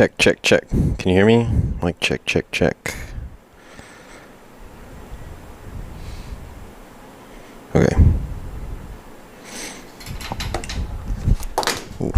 Check, check, check. Can you hear me? Like, check, check, check. Okay. Ooh.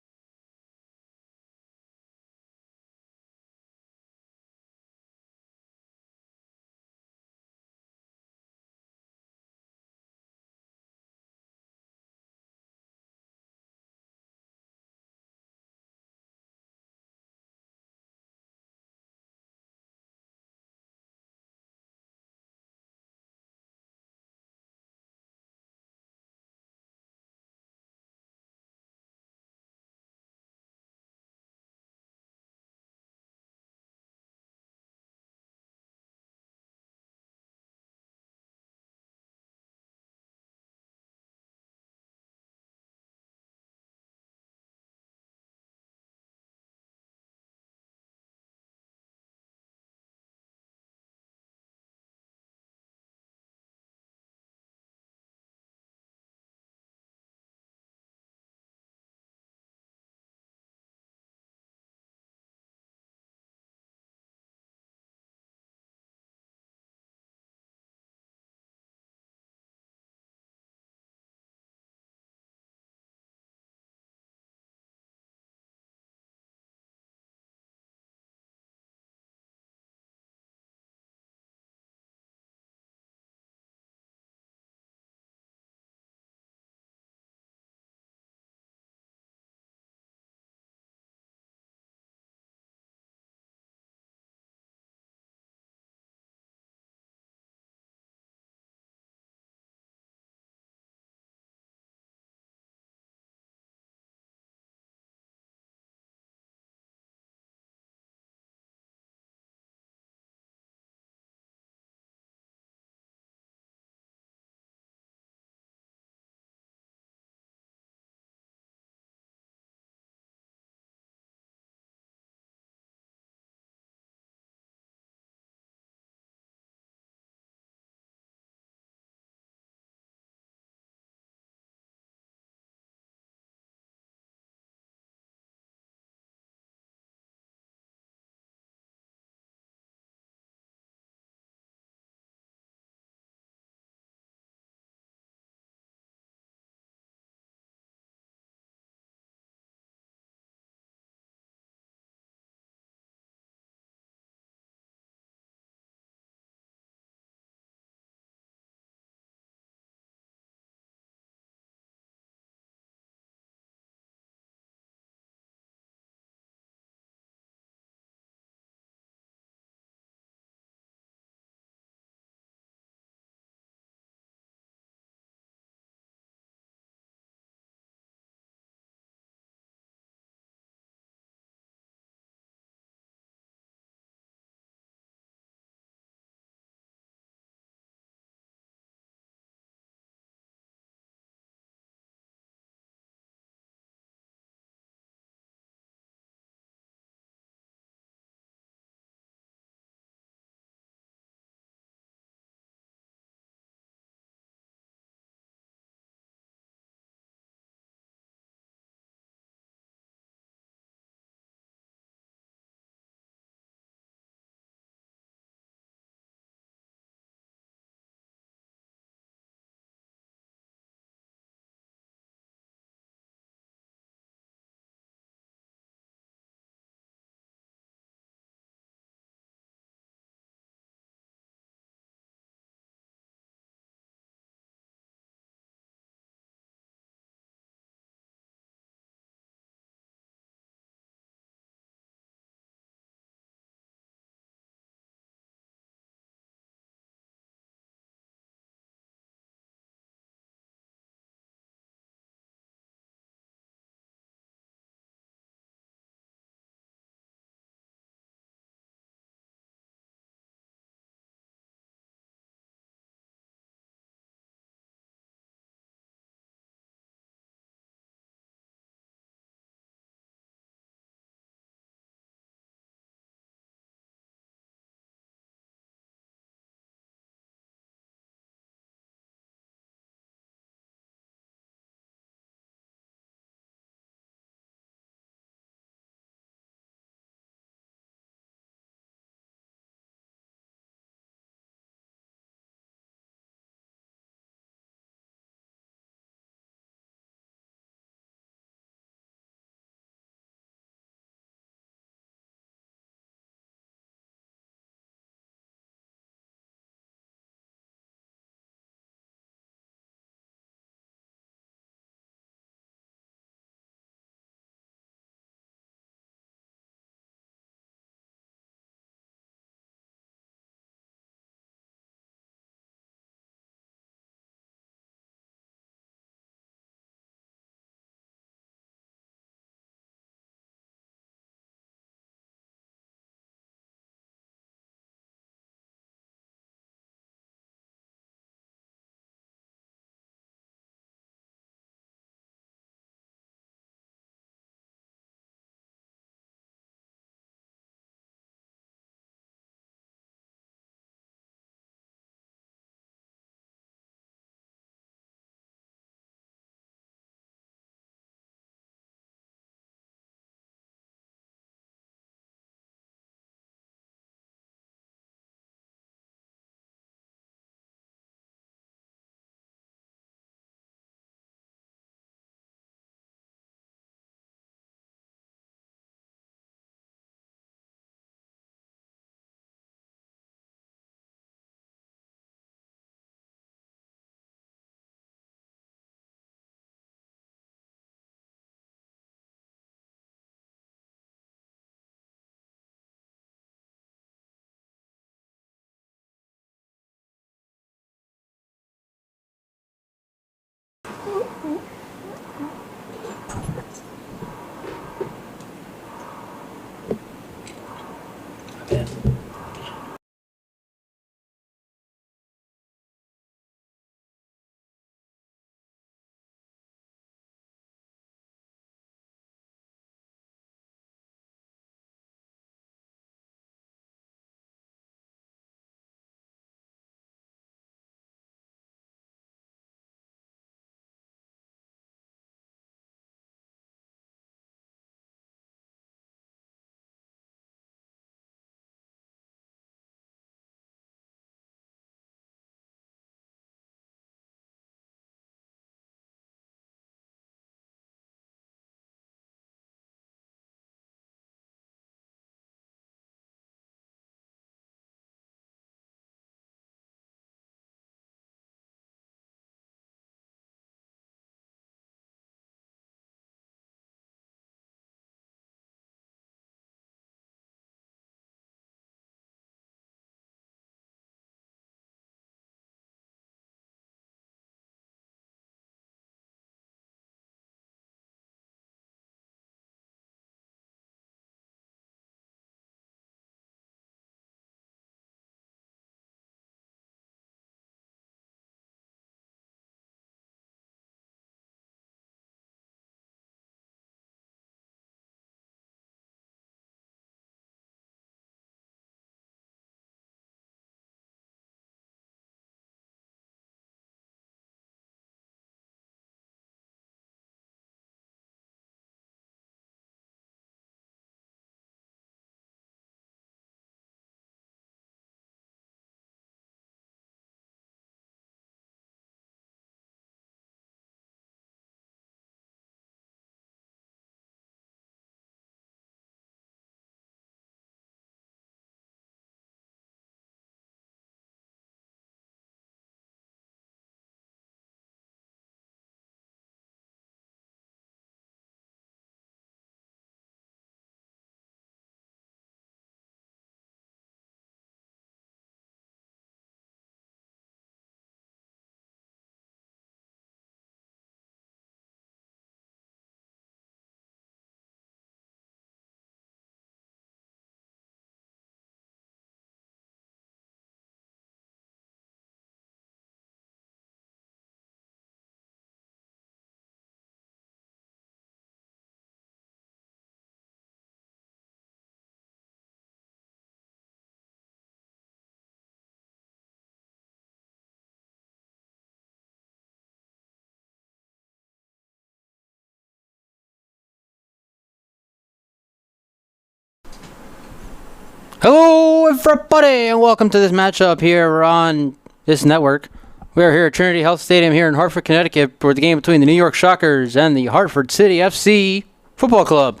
Hello, everybody, and welcome to this matchup here on this network. We are here at Trinity Health Stadium here in Hartford, Connecticut for the game between the New York Shockers and the Hartford City FC Football Club.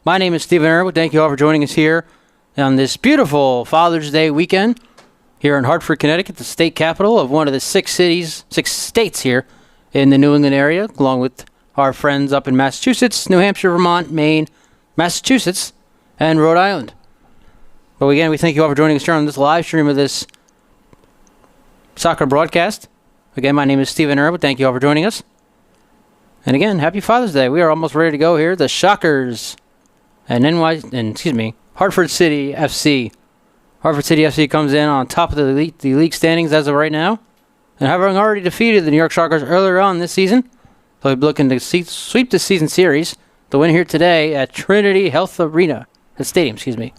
My name is Stephen Irwin. Thank you all for joining us here on this beautiful Father's Day weekend here in Hartford, Connecticut, the state capital of one of the six states here in the New England area, along with our friends up in Massachusetts, New Hampshire, Vermont, Maine, Massachusetts, and Rhode Island. But again, we thank you all for joining us here on this live stream of this soccer broadcast. Again, my name is Stephen Irwin. Thank you all for joining us. And again, happy Father's Day. We are almost ready to go here. The Shockers and Hartford City FC. Hartford City FC comes in on top of the league standings as of right now, and having already defeated the New York Shockers earlier on this season, so we'll be looking to sweep the season series. The win here today at Trinity Health Stadium.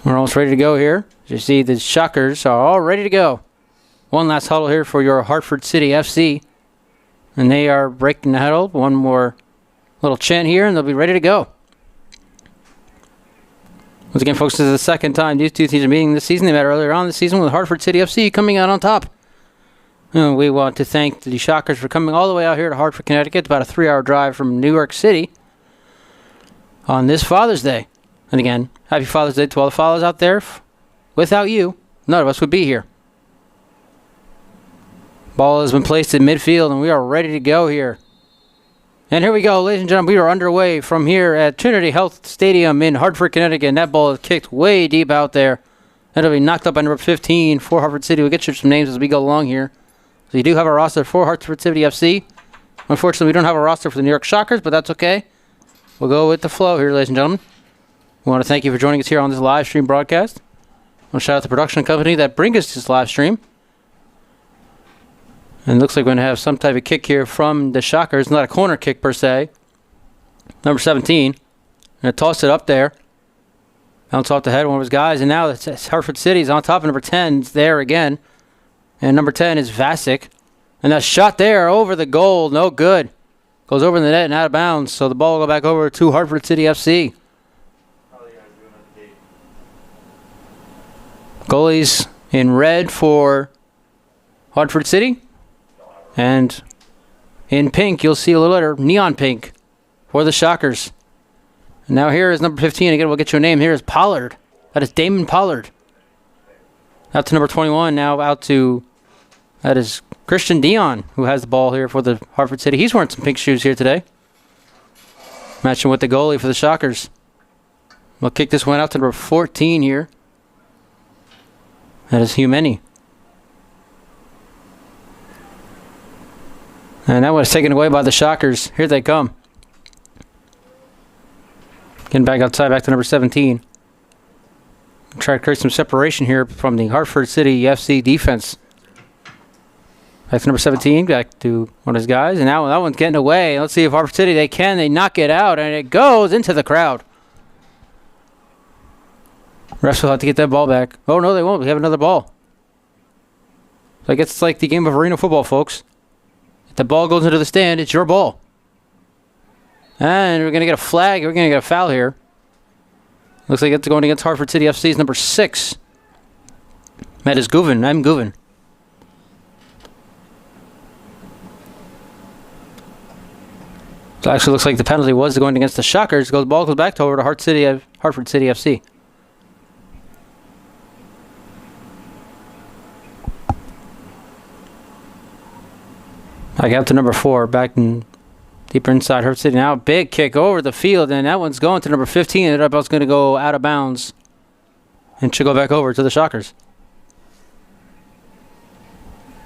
We're almost ready to go here. As you see, the Shockers are all ready to go. One last huddle here for your Hartford City FC. And they are breaking the huddle. One more little chant here, and they'll be ready to go. Once again, folks, this is the second time these two teams are meeting this season. They met earlier on this season with Hartford City FC coming out on top. And we want to thank the Shockers for coming all the way out here to Hartford, Connecticut. It's about a 3-hour drive from New York City on this Father's Day. And again, happy Father's Day to all the fathers out there. Without you, none of us would be here. Ball has been placed in midfield, and we are ready to go here. And here we go, ladies and gentlemen. We are underway from here at Trinity Health Stadium in Hartford, Connecticut. And that ball is kicked way deep out there. And it'll be knocked up by number 15 for Hartford City. We'll get you some names as we go along here. So you do have a roster for Hartford City FC. Unfortunately, we don't have a roster for the New York Shockers, but that's okay. We'll go with the flow here, ladies and gentlemen. We want to thank you for joining us here on this live stream broadcast. I want to shout out the production company that brings us this live stream. And it looks like we're going to have some type of kick here from the Shockers. Not a corner kick per se. Number 17. Going to toss it up there. Bounce off the head of one of his guys. And now it's Hartford City's on top of number 10. It's there again. And number 10 is Vasic. And that shot there over the goal. No good. Goes over the net and out of bounds. So the ball will go back over to Hartford City FC. Goalies in red for Hartford City. And in pink, you'll see a little letter, neon pink, for the Shockers. And now here is number 15. Again, we'll get you a name. Here is Pollard. That is Damon Pollard. Out to number 21. Now out to, that is Christian Dion, who has the ball here for the Hartford City. He's wearing some pink shoes here today. Matching with the goalie for the Shockers. We'll kick this one out to number 14 here. That is Humeni. And that was taken away by the Shockers. Here they come. Getting back outside, back to number 17. Try to create some separation here from the Hartford City FC defense. Back to number 17, back to one of his guys. And now that one's getting away. Let's see if Hartford City, they knock it out. And it goes into the crowd. Refs will have to get that ball back. Oh, no, they won't. We have another ball. So I guess it's like the game of arena football, folks. If the ball goes into the stand, it's your ball. And we're going to get a flag. We're going to get a foul here. Looks like it's going against Hartford City FC's number 6. That is Guvin. I'm Guvin. So it actually looks like the penalty was going against the Shockers. The ball goes back over to Hartford City FC. Back out to number 4, back in deeper inside Hartford City. Now a big kick over the field, and that one's going to number 15. And that ball's going to go out of bounds and should go back over to the Shockers.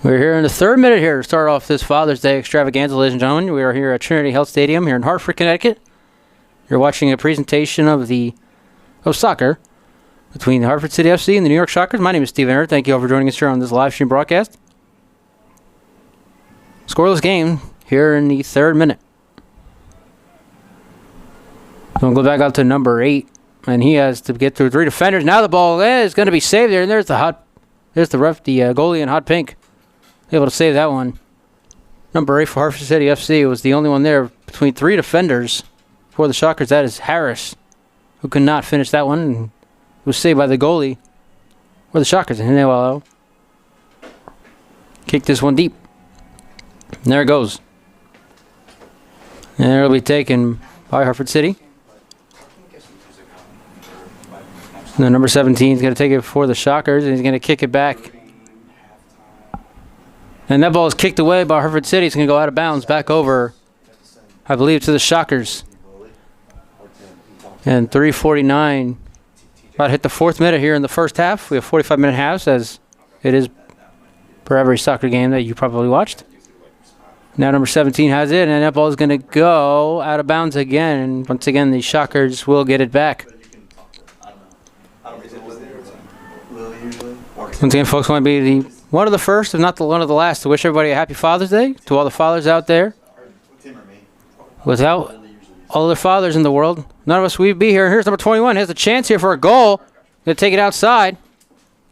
We're here in the 3rd minute here to start off this Father's Day extravaganza, ladies and gentlemen. We are here at Trinity Health Stadium here in Hartford, Connecticut. You're watching a presentation of soccer between the Hartford City FC and the New York Shockers. My name is Stephen Irwin. Thank you all for joining us here on this live stream broadcast. Scoreless game here in the 3rd minute. So we'll go back out to number 8, and he has to get through 3 defenders. Now the ball is going to be saved there, and there's the goalie in hot pink, able to save that one. Number 8 for Hartford City FC was the only one there between 3 defenders for the Shockers. That is Harris, who could not finish that one. was saved by the goalie. Or the Shockers. And they'll kick this one deep. And there it goes. And it'll be taken by Hartford City. And number 17 is going to take it for the Shockers, and he's going to kick it back. And that ball is kicked away by Hartford City. It's going to go out of bounds back over, I believe, to the Shockers. And 3:49. About to hit the 4th minute here in the first half. We have 45-minute halves, as it is for every soccer game that you probably watched. Now number 17 has it, and that ball is going to go out of bounds again. And once again, the Shockers will get it back. Once again, folks, want to be one of the first, if not one of the last, to wish everybody a happy Father's Day. To all the fathers out there. Without all the fathers in the world, none of us would be here. Here's number 21. Has a chance here for a goal. Going to take it outside.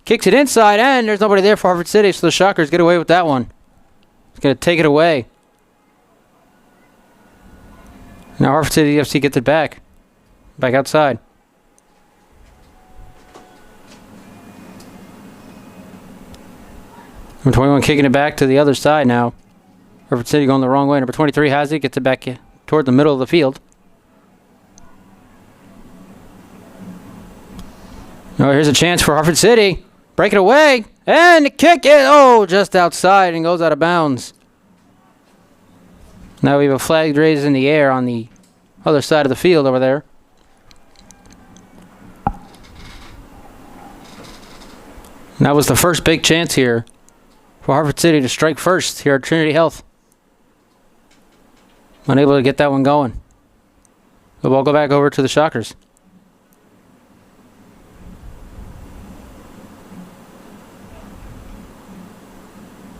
Kicks it inside, and there's nobody there for Hartford City, so the Shockers get away with that one. He's going to take it away. Now Hartford City FC gets it back. Back outside. Number 21 kicking it back to the other side now. Hartford City going the wrong way. Number 23 has it. Gets it back toward the middle of the field. Oh, here's a chance for Hartford City. Break it away. And kick it. Oh, just outside and goes out of bounds. Now we have a flag raised in the air on the other side of the field over there. And that was the first big chance here for Hartford City to strike first here at Trinity Health. Unable to get that one going. The ball go back over to the Shockers.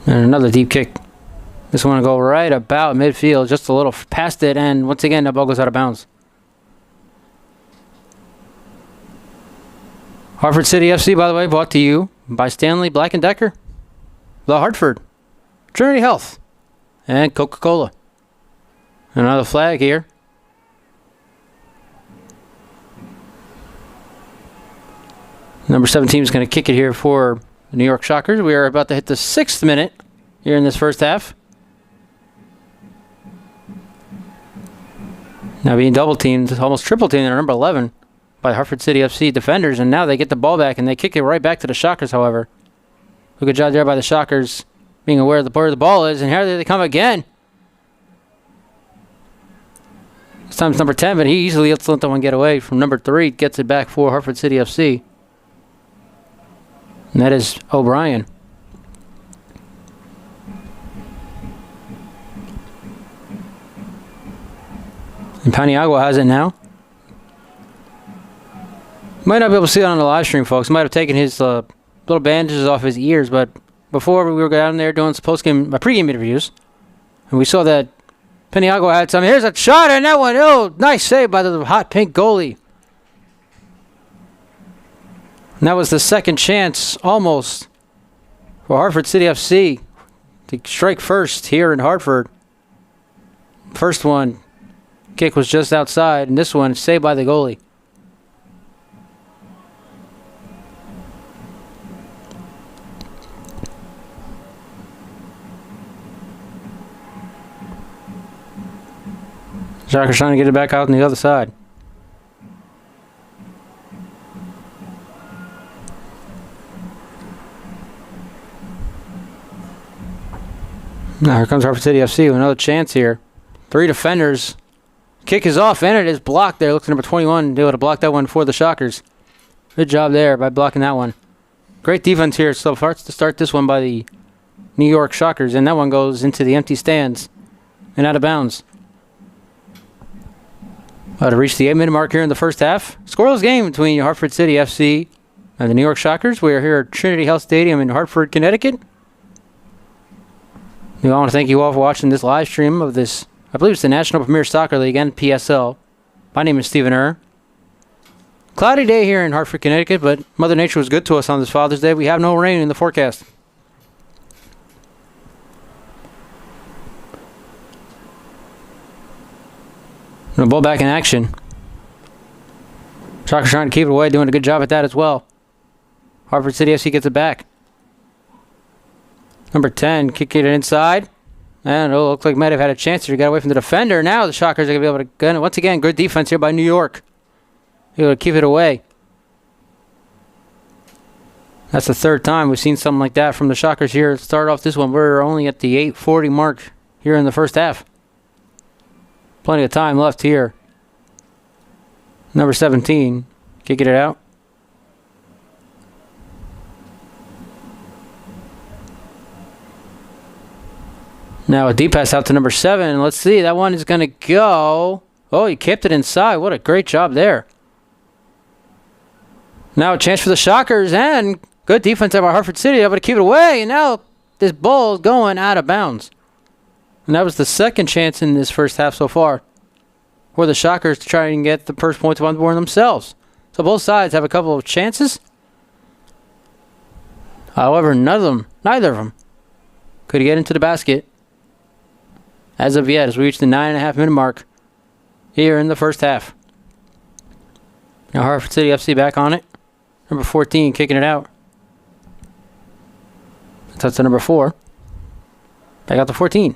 And another deep kick. This one will go right about midfield, just a little past it, and once again, the ball goes out of bounds. Hartford City FC, by the way, brought to you by Stanley Black & Decker, the Hartford, Trinity Health, and Coca-Cola. Another flag here. Number 17 is going to kick it here for the New York Shockers. We are about to hit the 6th minute here in this first half. Now being double teamed, almost triple teamed, number 11 by Hartford City FC defenders, and now they get the ball back and they kick it right back to the Shockers, however. A good job there by the Shockers being aware of where the ball is, and here they come again. This time it's number 10, but he easily lets that one get away from number 3, gets it back for Hartford City FC. And that is O'Brien. And Paniagua has it now. Might not be able to see it on the live stream, folks. Might have taken his little bandages off his ears, but before we were down there doing some pregame interviews, and we saw that Paniagua had some. Here's a shot, and that one, oh, nice save by the hot pink goalie. And that was the second chance, almost, for Hartford City FC to strike first here in Hartford. First one, kick was just outside, and this one saved by the goalie. Shockers trying to get it back out on the other side. Now here comes Hartford City FC with another chance here. 3 defenders. Kick is off, and it is blocked there. Looks at number 21 to be able to block that one for the Shockers. Good job there by blocking that one. Great defense here so far to start this one by the New York Shockers, and that one goes into the empty stands and out of bounds. To reach the 8-minute mark here in the first half. Scoreless game between Hartford City FC and the New York Shockers. We are here at Trinity Health Stadium in Hartford, Connecticut. We want to thank you all for watching this live stream of this, I believe it's the National Premier Soccer League and PSL. My name is Stephen Err. Cloudy day here in Hartford, Connecticut, but Mother Nature was good to us on this Father's Day. We have no rain in the forecast. The ball back in action. Shockers trying to keep it away, doing a good job at that as well. Hartford City FC gets it back. Number 10, kicking it inside. And it looks like might have had a chance to get away from the defender. Now the Shockers are going to be able to gun it. Once again, good defense here by New York. Able to keep it away. That's the third time we've seen something like that from the Shockers here. Start off this one. We're only at the 8:40 mark here in the first half. Plenty of time left here. Number 17, kicking it out. Now a deep pass out to number 7. Let's see. That one is going to go. Oh, he kept it inside. What a great job there. Now a chance for the Shockers, and good defense by Hartford City, able to keep it away. And now this ball is going out of bounds. And that was the second chance in this first half so far for the Shockers to try and get the first points on the board themselves. So both sides have a couple of chances. However, neither of them could get into the basket as of yet, as we reach the 9.5-minute mark here in the first half. Now Hartford City FC back on it. Number 14 kicking it out. That's to number 4. Back out to 14.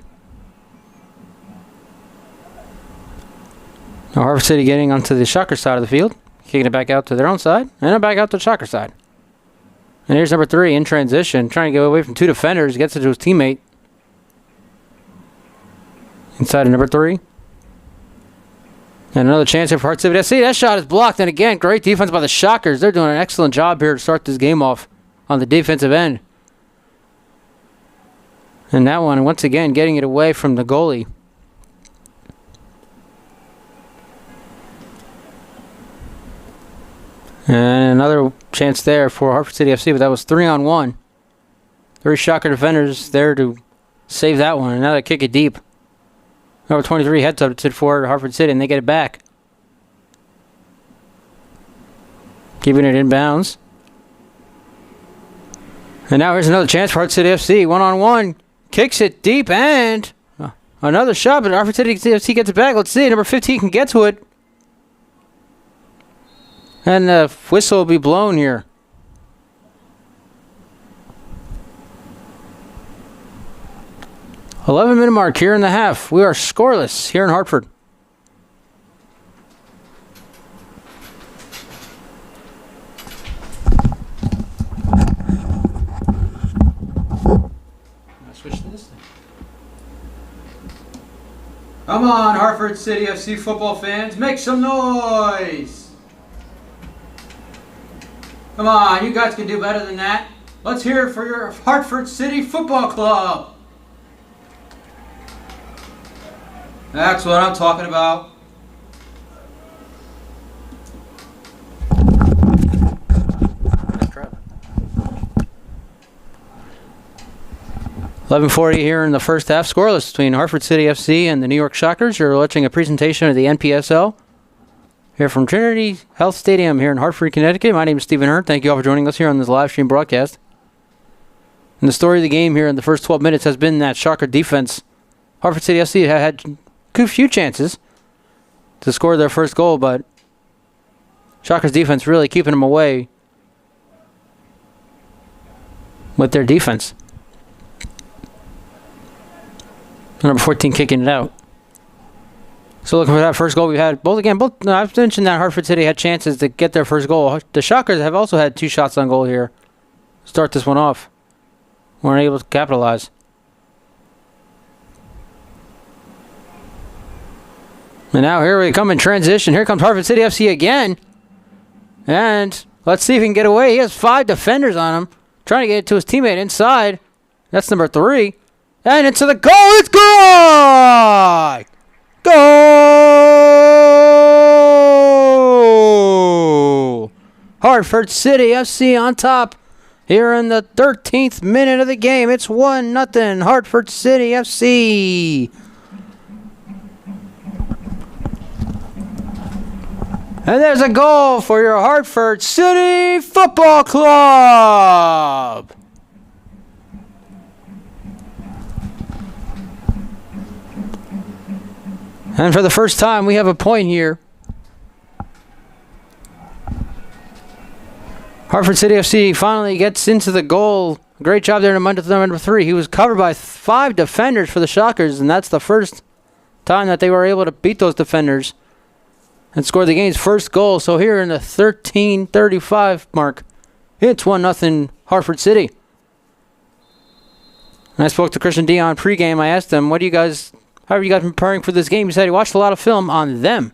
Now Hartford City getting onto the Shocker side of the field. Kicking it back out to their own side. And back out to the Shocker side. And here's number 3 in transition. Trying to get away from 2 defenders. Gets it to his teammate. Inside of number 3. And another chance here for Hartford City. That shot is blocked. And again, great defense by the Shockers. They're doing an excellent job here to start this game off on the defensive end. And that one, once again, getting it away from the goalie. And another chance there for Hartford City FC, but that was 3-on-1. 3 Shocker defenders there to save that one. And now they kick it deep. Number 23 heads up to for Hartford City, and they get it back. Keeping it in bounds. And now here's another chance for Hartford City FC. 1-on-1. Kicks it deep, and another shot, but Hartford City FC gets it back. Let's see. Number 15 can get to it. And the whistle will be blown here. $11-minute mark here in the half. We are scoreless here in Hartford. Switch to this thing. Come on, Hartford City FC football fans, make some noise! Come on, you guys can do better than that. Let's hear it for your Hartford City Football Club. That's what I'm talking about. Nice try. 11:40 here in the first half. Scoreless between Hartford City FC and the New York Shockers. You're watching a presentation of the NPSL here from Trinity Health Stadium here in Hartford, Connecticut. My name is Stephen Hurd. Thank you all for joining us here on this live stream broadcast. And the story of the game here in the first 12 minutes has been that Shocker defense. Hartford City FC had a few chances to score their first goal, but Shockers defense really keeping them away with their defense. Number 14 kicking it out. So looking for that first goal, we've had I've mentioned that Hartford City had chances to get their first goal. The Shockers have also had 2 shots on goal here. Start this one off. Weren't able to capitalize. And now here we come in transition. Here comes Hartford City FC again. And let's see if he can get away. He has 5 defenders on him. Trying to get it to his teammate inside. That's number 3. And into the goal. It's good! Goal! Hartford City FC on top here in the 13th minute of the game. It's 1-0 Hartford City FC. And there's a goal for your Hartford City Football Club. And for the first time, we have a point here. Hartford City FC finally gets into the goal. Great job there to number 3. He was covered by 5 defenders for the Shockers, and that's the first time that they were able to beat those defenders and score the game's first goal. So here in the 13:35 mark, it's 1-0 Hartford City. And I spoke to Christian Dion pregame. I asked him, how are you guys preparing for this game? He said he watched a lot of film on them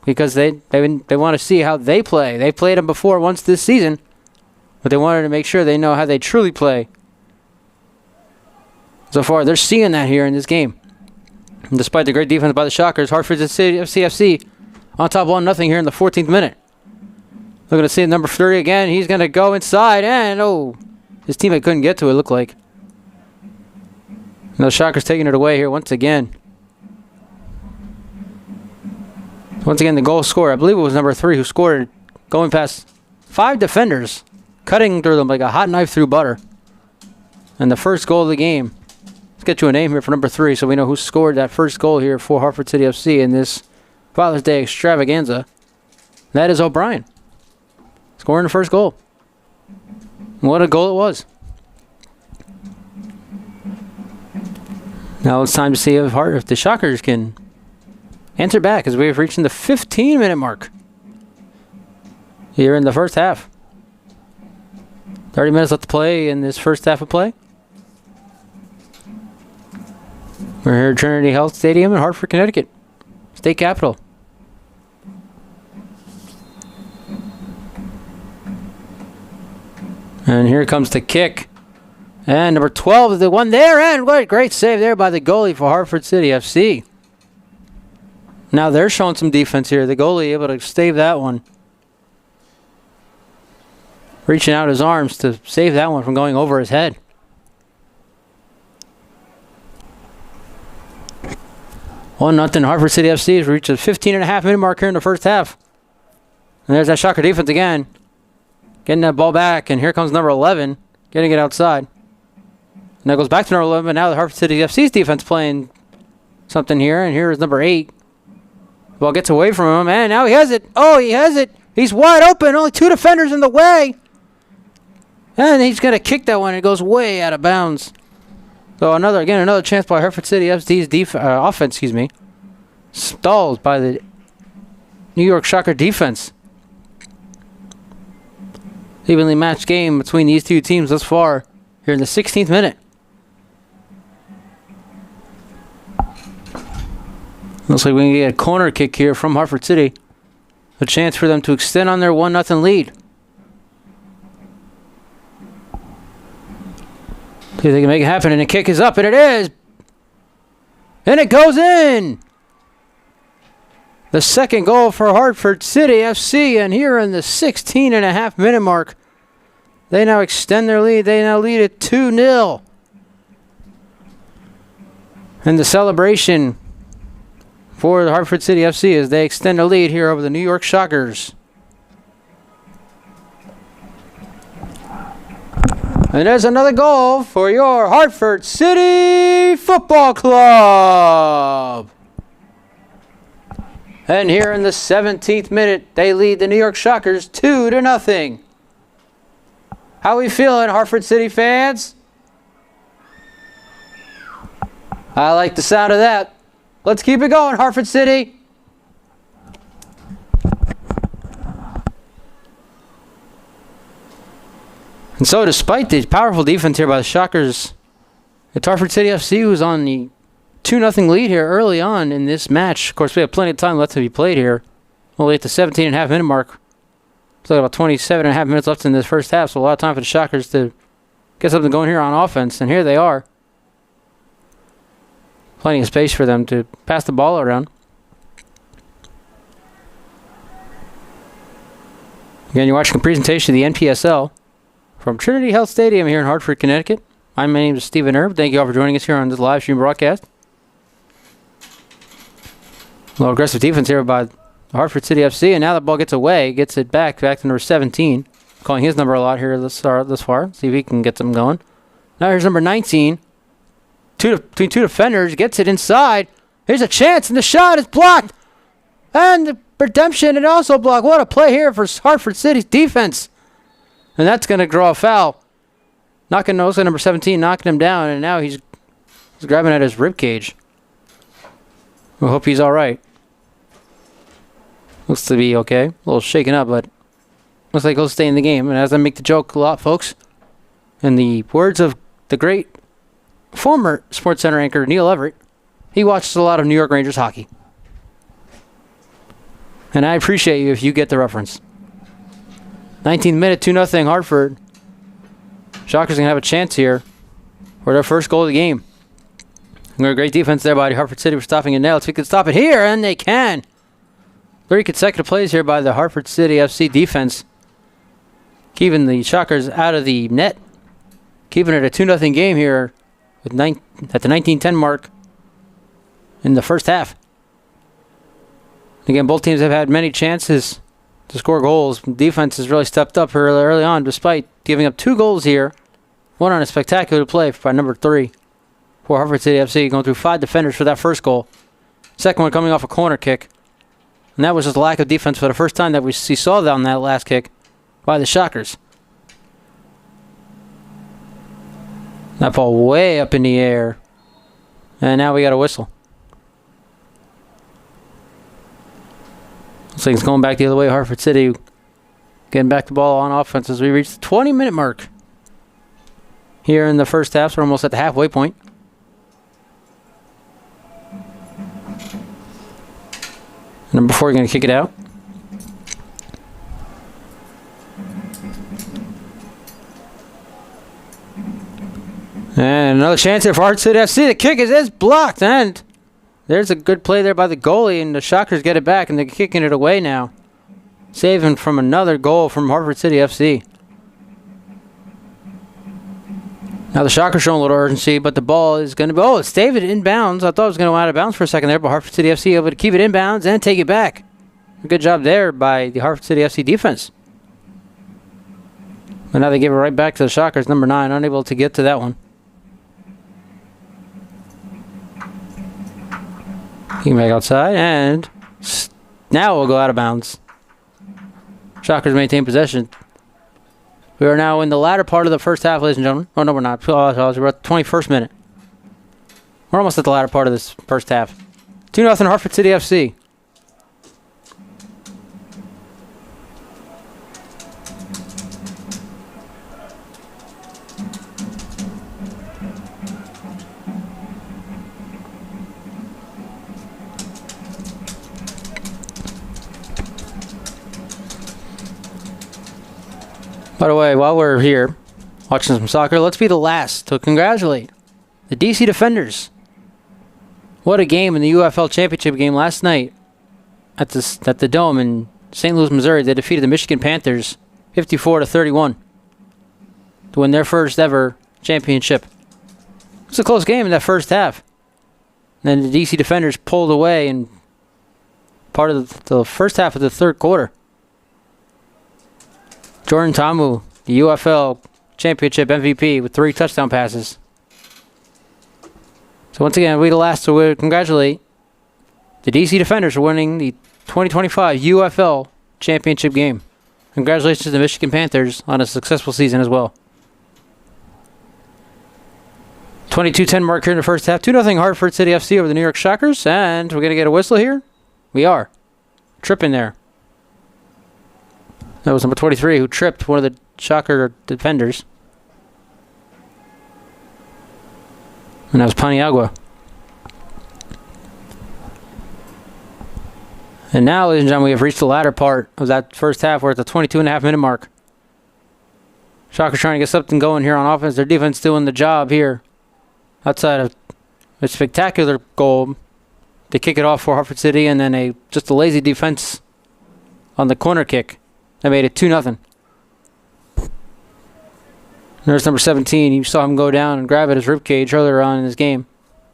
because they want to see how they play. They played them before once this season, but they wanted to make sure they know how they truly play. So far, they're seeing that here in this game. And despite the great defense by the Shockers, Hartford City FC on top 1-0 here in the 14th minute. Looking to see number 30 again. He's going to go inside, and his teammate couldn't get to it, looked like. And the Shockers taking it away here once again. Once again, the goal scorer, I believe it was number 3 who scored it, going past 5 defenders, cutting through them like a hot knife through butter. And the first goal of the game. Let's get you a name here for number 3 so we know who scored that first goal here for Hartford City FC in this Father's Day extravaganza. That is O'Brien, scoring the first goal. What a goal it was. Now it's time to see if the Shockers can answer back as we have reached the 15-minute mark here in the first half. 30 minutes left to play in this first half of play. We're here at Trinity Health Stadium in Hartford, Connecticut, state capital. And here comes the kick. And number 12 is the one there. And what a great save there by the goalie for Hartford City FC. Now they're showing some defense here. The goalie able to save that one. Reaching out his arms to save that one from going over his head. One nothing. Hartford City FC has reached the 15.5-minute mark here in the first half. And there's that Shocker defense again. Getting that ball back. And here comes number 11. Getting it outside. And that goes back to number 11. But now the Hartford City FC's defense playing something here. And here is number 8. Ball gets away from him. And now he has it. Oh, he has it. He's wide open. Only 2 defenders in the way. And he's going to kick that one. It goes way out of bounds. So another chance by Hartford City FC's offense, stalled by the New York Shocker defense. Evenly matched game between these two teams thus far here in the 16th minute. Looks like we can get a corner kick here from Hartford City. A chance for them to extend on their 1-0 lead. See if they can make it happen, and the kick is up, and it is! And it goes in! The second goal for Hartford City FC, and here in the 16.5-minute mark, they now extend their lead. They now lead it 2-0. And the celebration for the Hartford City FC as they extend the lead here over the New York Shockers. And there's another goal for your Hartford City Football Club. And here in the 17th minute, they lead the New York Shockers 2-0. How we feeling, Hartford City fans? I like the sound of that. Let's keep it going, Hartford City. And so despite the powerful defense here by the Shockers, it's Hartford City FC who's on the 2-0 lead here early on in this match. Of course, we have plenty of time left to be played here. Only at the 17.5-minute mark. Still got about 27.5 minutes left in this first half, so a lot of time for the Shockers to get something going here on offense. And here they are. Plenty of space for them to pass the ball around. Again, you're watching a presentation of the NPSL from Trinity Health Stadium here in Hartford, Connecticut. My name is Stephen Erb. Thank you all for joining us here on this live stream broadcast. A little aggressive defense here by Hartford City FC, and now the ball gets away, gets it back to number 17. Calling his number a lot here this far. See if he can get something going. Now here's number 19. Between 2 defenders, gets it inside. Here's a chance, and the shot is blocked. And the redemption, and also blocked. What a play here for Hartford City's defense. And that's going to draw a foul. Knocking also number 17, knocking him down, and now he's grabbing at his rib cage. We hope he's all right. Looks to be okay. A little shaken up, but looks like he'll stay in the game. And as I make the joke a lot, folks, in the words of the great former SportsCenter anchor Neil Everett, he watches a lot of New York Rangers hockey. And I appreciate you if you get the reference. 19th minute, 2-0 Hartford. Shockers going to have a chance here for their first goal of the game. Great defense there by Hartford City for stopping it now. Let's see if they can stop it here, and they can. 3 consecutive plays here by the Hartford City FC defense, keeping the Shockers out of the net, keeping it a 2-0 game here with at the 19:10 mark in the first half. Again, both teams have had many chances to score goals. Defense has really stepped up early on, despite giving up 2 goals here. One on a spectacular play by number 3 for Hartford City FC, going through 5 defenders for that first goal. Second one coming off a corner kick. And that was just a lack of defense for the first time that we saw that on that last kick by the Shockers. That ball way up in the air. And now we got a whistle. Looks like it's going back the other way. Hartford City getting back the ball on offense as we reach the 20-minute mark here in the first half. So we're almost at the halfway point. Number 4 going to kick it out. And another chance here for Hartford City FC. The kick is blocked, and there's a good play there by the goalie, and the Shockers get it back, and they're kicking it away now. Saving from another goal from Hartford City FC. Now the Shockers showing a little urgency, but the ball is going to be... Oh, it's David inbounds. I thought it was going to go out of bounds for a second there, but Hartford City FC able to keep it inbounds and take it back. Good job there by the Hartford City FC defense. But now they give it right back to the Shockers. Number 9, unable to get to that one. Kicking back outside, and now we'll go out of bounds. Shockers maintain possession. We are now in the latter part of the first half, ladies and gentlemen. Oh, no, we're not. We're at the 21st minute. We're almost at the latter part of this first half. 2-0 Hartford City FC. By the way, while we're here watching some soccer, let's be the last to congratulate the DC Defenders. What a game in the UFL Championship game last night at the Dome in St. Louis, Missouri. They defeated the Michigan Panthers 54-31 to win their first ever championship. It was a close game in that first half. And then the DC Defenders pulled away in part of the first half of the third quarter. Jordan Tamu, the UFL Championship MVP with 3 touchdown passes. So once again, we the last to congratulate the DC Defenders for winning the 2025 UFL Championship game. Congratulations to the Michigan Panthers on a successful season as well. 22-10 mark here in the first half. 2-0 Hartford City FC over the New York Shockers. And we're going to get a whistle here. We are. Tripping there. That was number 23 who tripped one of the Shocker defenders. And that was Paniagua. And now, ladies and gentlemen, we have reached the latter part of that first half. We're at the 22.5-minute mark. Shockers trying to get something going here on offense. Their defense doing the job here. Outside of a spectacular goal to kick it off for Hartford City, and then just a lazy defense on the corner kick. That made it 2-0. There's number 17. You saw him go down and grab at his ribcage earlier on in his game.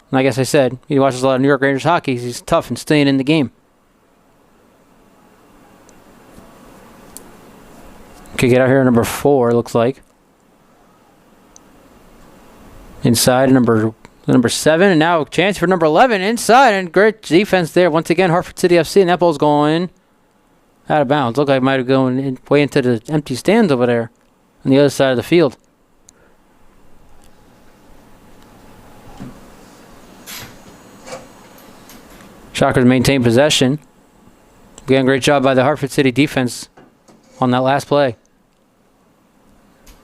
And like I said, he watches a lot of New York Rangers hockey. He's tough and staying in the game. Kick it out here, number 4, looks like. Inside, number 7. And now a chance for number 11 inside. And great defense there. Once again, Hartford City FC. And that ball's going out of bounds. Looked like it might have gone way into the empty stands over there. on the other side of the field. Shockers maintain possession. Again, great job by the Hartford City defense on that last play.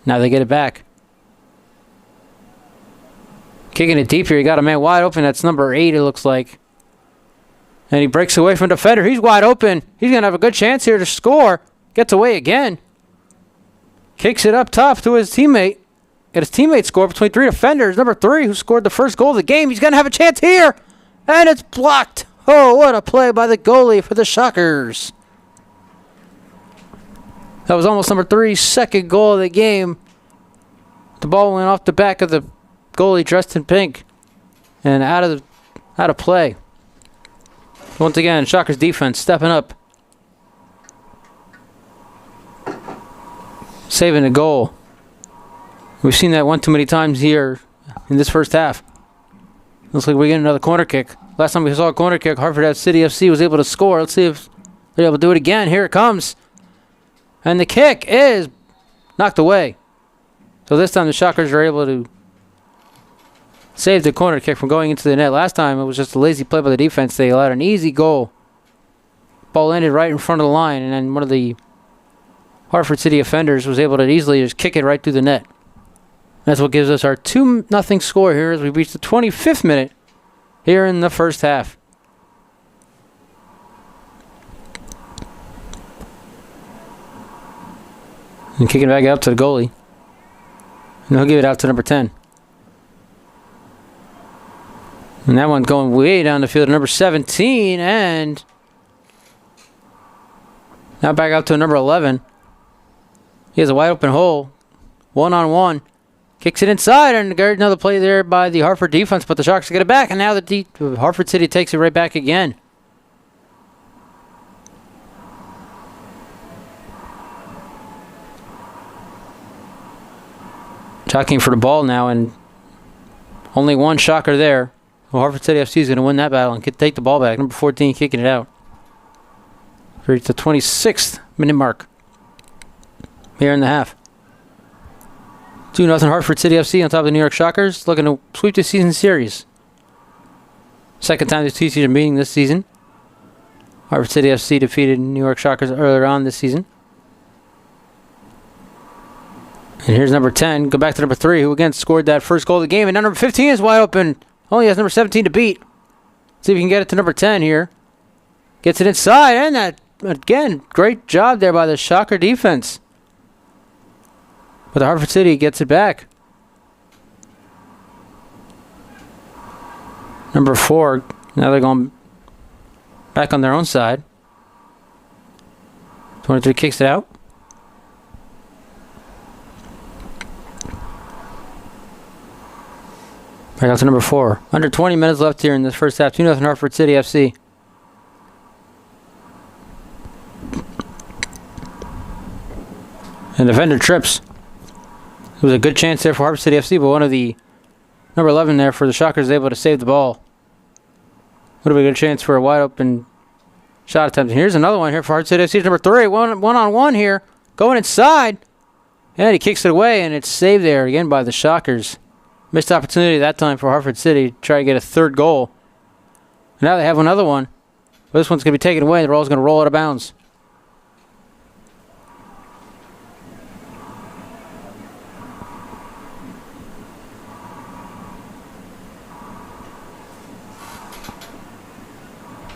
Now they get it back. Kicking it deep here. You got a man wide open. That's number 8, it looks like. And he breaks away from the defender. He's wide open. He's going to have a good chance here to score. Gets away again. Kicks it up top to his teammate. And his teammate scored between 3 defenders. Number 3, who scored the first goal of the game. He's going to have a chance here. And it's blocked. Oh, what a play by the goalie for the Shockers. That was almost number 3's second goal of the game. The ball went off the back of the goalie dressed in pink and out of play. Once again, Shockers defense stepping up. Saving a goal. We've seen that one too many times here in this first half. Looks like we're getting another corner kick. Last time we saw a corner kick, Hartford City FC was able to score. Let's see if they're able to do it again. Here it comes. And the kick is knocked away. So this time the Shockers are able to save the corner kick from going into the net. Last time it was just a lazy play by the defense. They allowed an easy goal. Ball landed right in front of the line, and then one of the Hartford City offenders was able to easily just kick it right through the net. That's what gives us our 2-0 score here as we reach the 25th minute here in the first half. And kicking it back out to the goalie. And he'll give it out to number 10. And that one going way down the field to number 17. And now back out to number 11. He has a wide open hole. 1-on-1. Kicks it inside, and another play there by the Hartford defense, but the Sharks get it back, and now the Hartford City takes it right back again. Jockeying for the ball now, and only one Shocker there. Well, Hartford City FC is going to win that battle and take the ball back. Number 14 kicking it out. Reach the 26th minute mark here in the half. 2-0 Hartford City FC on top of the New York Shockers, looking to sweep the season series. Second time this two season meeting this season. Hartford City FC defeated New York Shockers earlier on this season. And here's number 10. Go back to number 3, who again scored that first goal of the game. And now number 15 is wide open. Only has number 17 to beat. See if we can get it to number 10 here. Gets it inside, and that, again, great job there by the Shocker defense. But the Hartford City gets it back. Number 4, now they're going back on their own side. 23 kicks it out. Back out to number 4. Under 20 minutes left here in this first half. 2-0 Hartford City FC. And defender trips. It was a good chance there for Hartford City FC, but one of the number 11 there for the Shockers is able to save the ball. Would have been a good chance for a wide open shot attempt. And here's another one here for Hartford City FC. Number 3, one-on-one here. Going inside. And he kicks it away, and it's saved there again by the Shockers. Missed opportunity that time for Hartford City to try to get a third goal. Now they have another one. But this one's going to be taken away. The ball's going to roll out of bounds.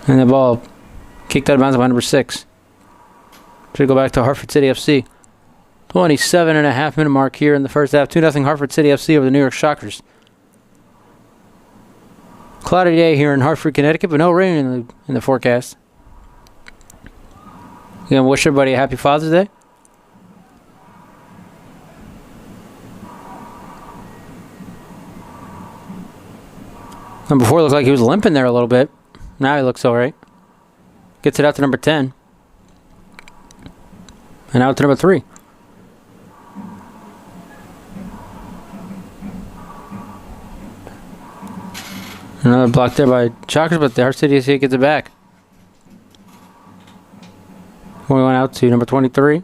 And the ball kicked out of bounds by number 6. Should go back to Hartford City FC. 27.5 minute mark here in the first half. 2-0 Hartford City FC over the New York Shockers. Cloudy day here in Hartford, Connecticut, but no rain in the forecast. Gonna wish everybody a happy Father's Day. Number 4 looked like he was limping there a little bit. Now he looks alright. Gets it out to number 10. And out to number 3. Another block there by Shockers, but the Hartford City FC gets it back. We went out to number 23.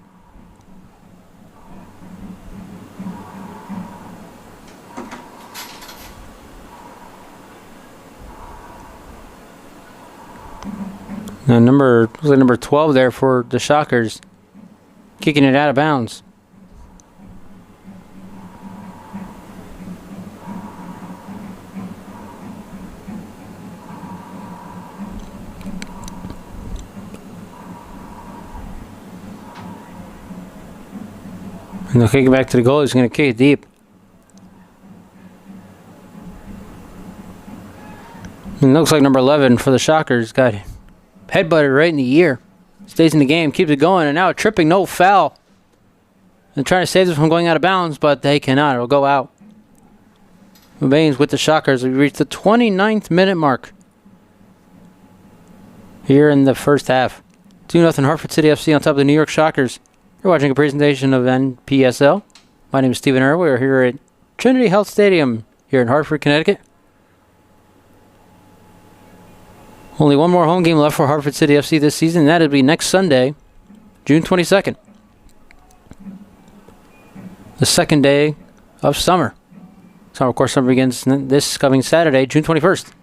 And number 12 there for the Shockers, kicking it out of bounds. And they'll kick it back to the goal. He's going to kick it deep. And it looks like number 11 for the Shockers got headbutted right in the ear. Stays in the game, keeps it going, and now a tripping, no foul. They're trying to save this from going out of bounds, but they cannot. It'll go out. Remains with the Shockers. We reached the 29th minute mark here in the first half. 2-0 Hartford City FC on top of the New York Shockers. You're watching a presentation of NPSL. My name is Stephen Earl. We're here at Trinity Health Stadium here in Hartford, Connecticut. Only one more home game left for Hartford City FC this season, and that'll be next Sunday, June 22nd. The second day of summer. So, of course, summer begins this coming Saturday, June 21st.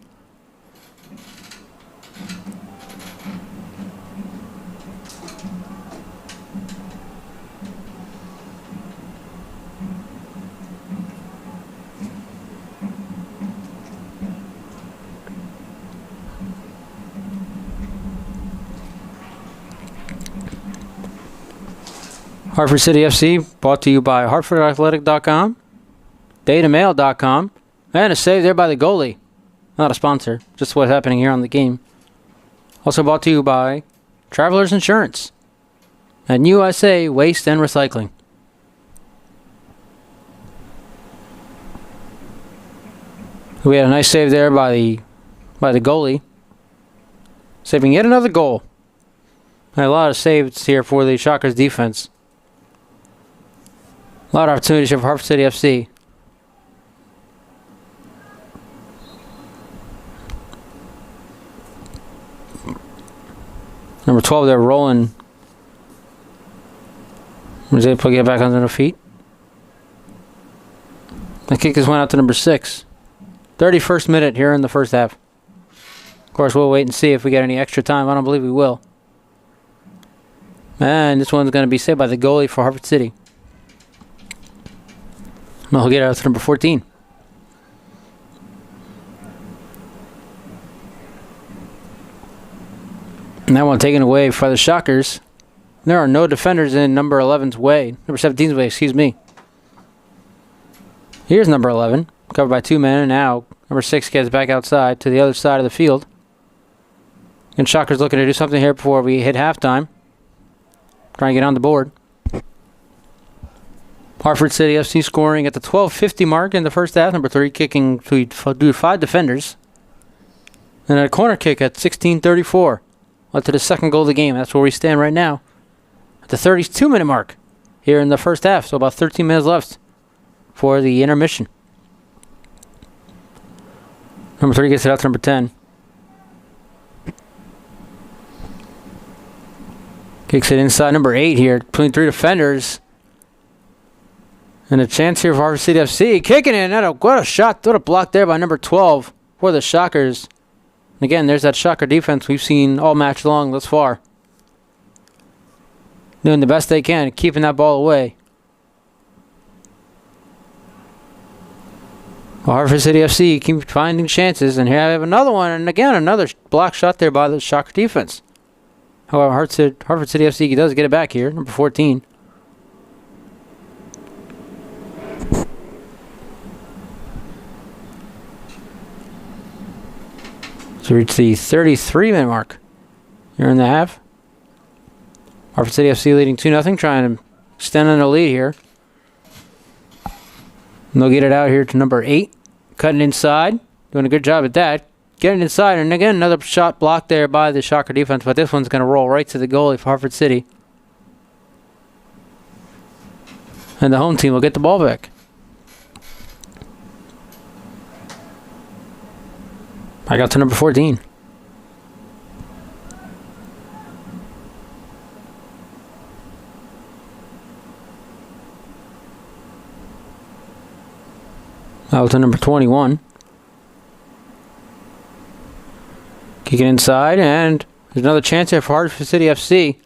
Hartford City FC, brought to you by HartfordAthletic.com, DataMail.com, and a save there by the goalie. Not a sponsor, just what's happening here on the game. Also brought to you by Travelers Insurance and USA Waste and Recycling. We had a nice save there by the goalie, saving yet another goal. And a lot of saves here for the Shockers defense. A lot of opportunities here for Hartford City FC. Number 12 there, Roland. Was able to get back under the feet. The kick just went out to number 6. 31st minute here in the first half. Of course, we'll wait and see if we get any extra time. I don't believe we will. And this one's going to be saved by the goalie for Hartford City. He'll get out to number 14. And that one taken away by the Shockers. There are no defenders in number 11's way. Number 17's way, excuse me. Here's number 11. Covered by 2 men, and now number 6 gets back outside to the other side of the field. And Shockers looking to do something here before we hit halftime. Trying to get on the board. Hartford City FC scoring at the 12:50 mark in the first half. Number 3 kicking to do 5 defenders. And a corner kick at 16:34. Led to the second goal of the game. That's where we stand right now. At the 32-minute mark here in the first half. So about 13 minutes left for the intermission. Number 3 gets it out to number 10. Kicks it inside number 8 here between 3 defenders. And a chance here for Hartford City FC. Kicking it. What a shot. What a block there by number 12 for the Shockers. And again, there's that Shocker defense we've seen all match long thus far. Doing the best they can, keeping that ball away. Well, Hartford City FC keep finding chances. And here I have another one. And again, another block shot there by the Shocker defense. However, Hartford City FC does get it back here. Number 14. To reach the 33-minute mark here in the half. Hartford City FC leading 2-0, trying to extend on the lead here. And they'll get it out here to number 8, cutting inside, doing a good job at that. Getting inside, and again, another shot blocked there by the Shocker defense, but this one's going to roll right to the goalie for Hartford City. And the home team will get the ball back. I got to number 14. Out to number 21. Kick it inside, and There's another chance here for Hartford City FC.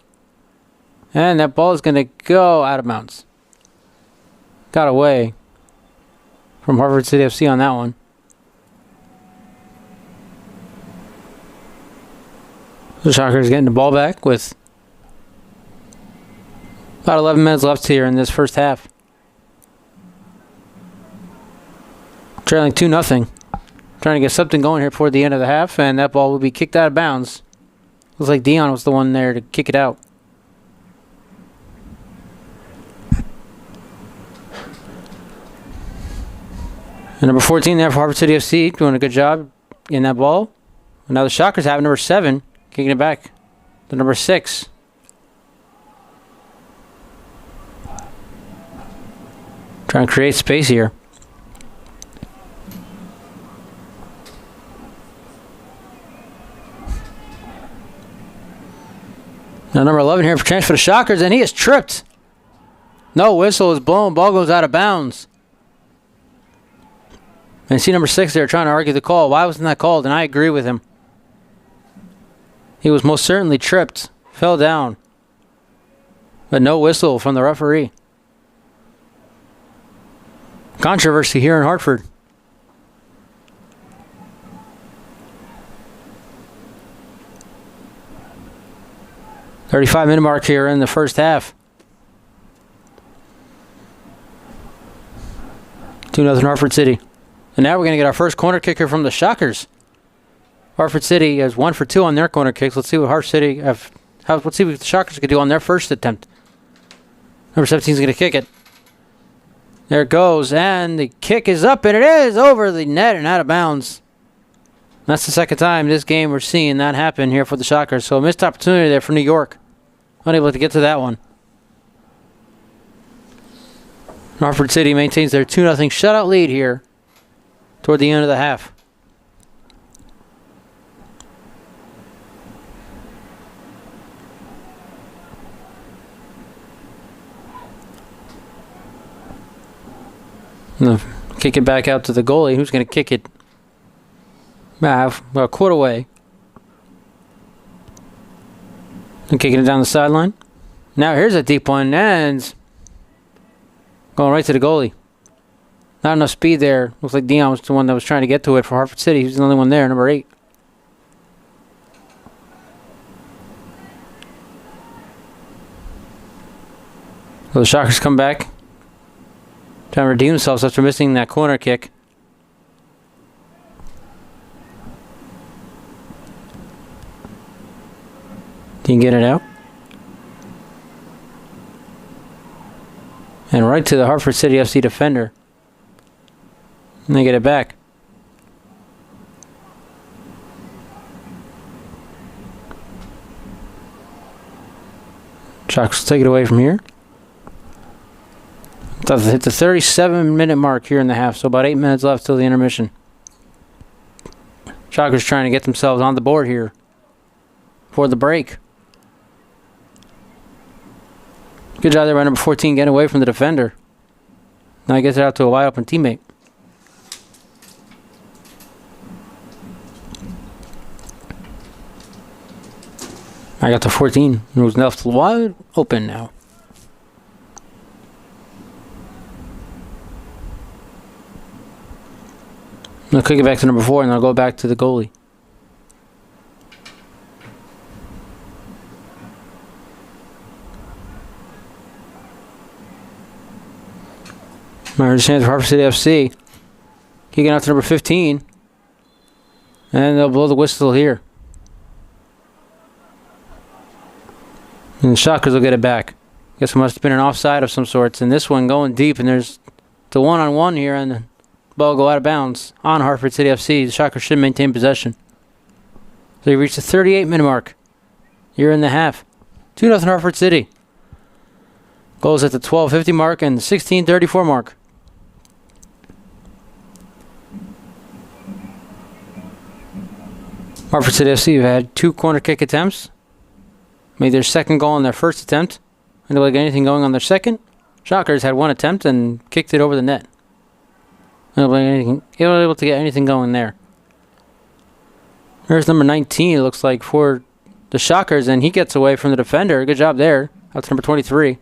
And that ball is going to go out of bounds. Got away from Hartford City FC on that one. The Shockers getting the ball back with about 11 minutes left here in this first half. Trailing 2-0. Trying to get something going here toward the end of the half, and that ball will be kicked out of bounds. Looks like Dion was the one there to kick it out. And number 14 there for Hartford City FC, doing a good job getting that ball. And now the Shockers have number 7, kicking it back to number 6. Trying to create space here. Now number 11 here for chance for the Shockers, and he is tripped. No whistle is blown. Ball goes out of bounds. And see number 6 there trying to argue the call. Why wasn't that called? And I agree with him. He was most certainly tripped. Fell down. But no whistle from the referee. Controversy here in Hartford. .35-minute mark here in the first half. 2-0 Hartford City. And now we're going to get our first corner kicker from the Shockers. Hartford City has 1 for 2 on their corner kicks. Let's see what let's see what the Shockers can do on their first attempt. Number 17 is going to kick it. There it goes, and the kick is up, and it is over the net and out of bounds. That's the second time this game we're seeing that happen here for the Shockers. So a missed opportunity there for New York. Unable to get to that one. Hartford City maintains their 2-0 shutout lead here toward the end of the half. Kick it back out to the goalie, who's going to kick it a quarter away. And kicking it down the sideline. Now here's a deep one, and going right to the goalie. Not enough speed there. Looks like Dion was the one that was trying to get to it for Hartford City. He's the only one there, number 8. So the Shockers come back. Trying to redeem themselves after missing that corner kick. Can you get it out? And right to the Hartford City FC defender. And they get it back. Shockers take it away from here. Hit the 37-minute mark here in the half, so about 8 minutes left till the intermission. Shockers trying to get themselves on the board here for the break. Good job there by number 14 getting away from the defender. Now he gets it out to a wide open teammate. I got the 14, who's left wide open now. I'll kick it back to number 4, and I'll go back to the goalie. There's a chance for Hartford City FC. Kicking out to number 15. And they'll blow the whistle here. And the Shockers will get it back. Guess it must have been an offside of some sorts. And this one going deep, and there's the one-on-one here, and the ball go out of bounds on Hartford City FC. The Shockers should maintain possession. So you reach the 38-minute mark. You're in the half. 2-0 Hartford City. Goals at the 12:50 mark and the 16:34 mark. Hartford City FC have had 2 corner kick attempts. Made their second goal on their first attempt. Unable to get anything going on their second. Shockers had 1 attempt and kicked it over the net. Able to get anything going there. There's number 19, it looks like, for the Shockers, and he gets away from the defender. Good job there. Out to number 23.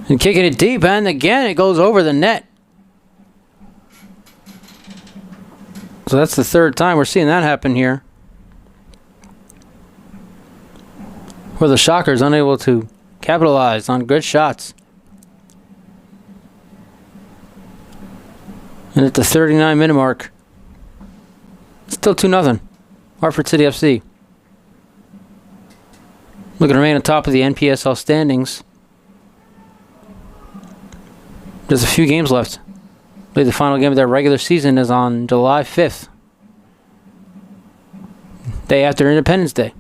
And kicking it deep, and again it goes over the net. So that's the third time we're seeing that happen here, where the Shockers unable to capitalize on good shots. And at the 39-minute mark, still 2-0. Hartford City FC. Looking to remain on top of the NPSL standings. There's a few games left. I believe the final game of their regular season is on July 5th. Day after Independence Day.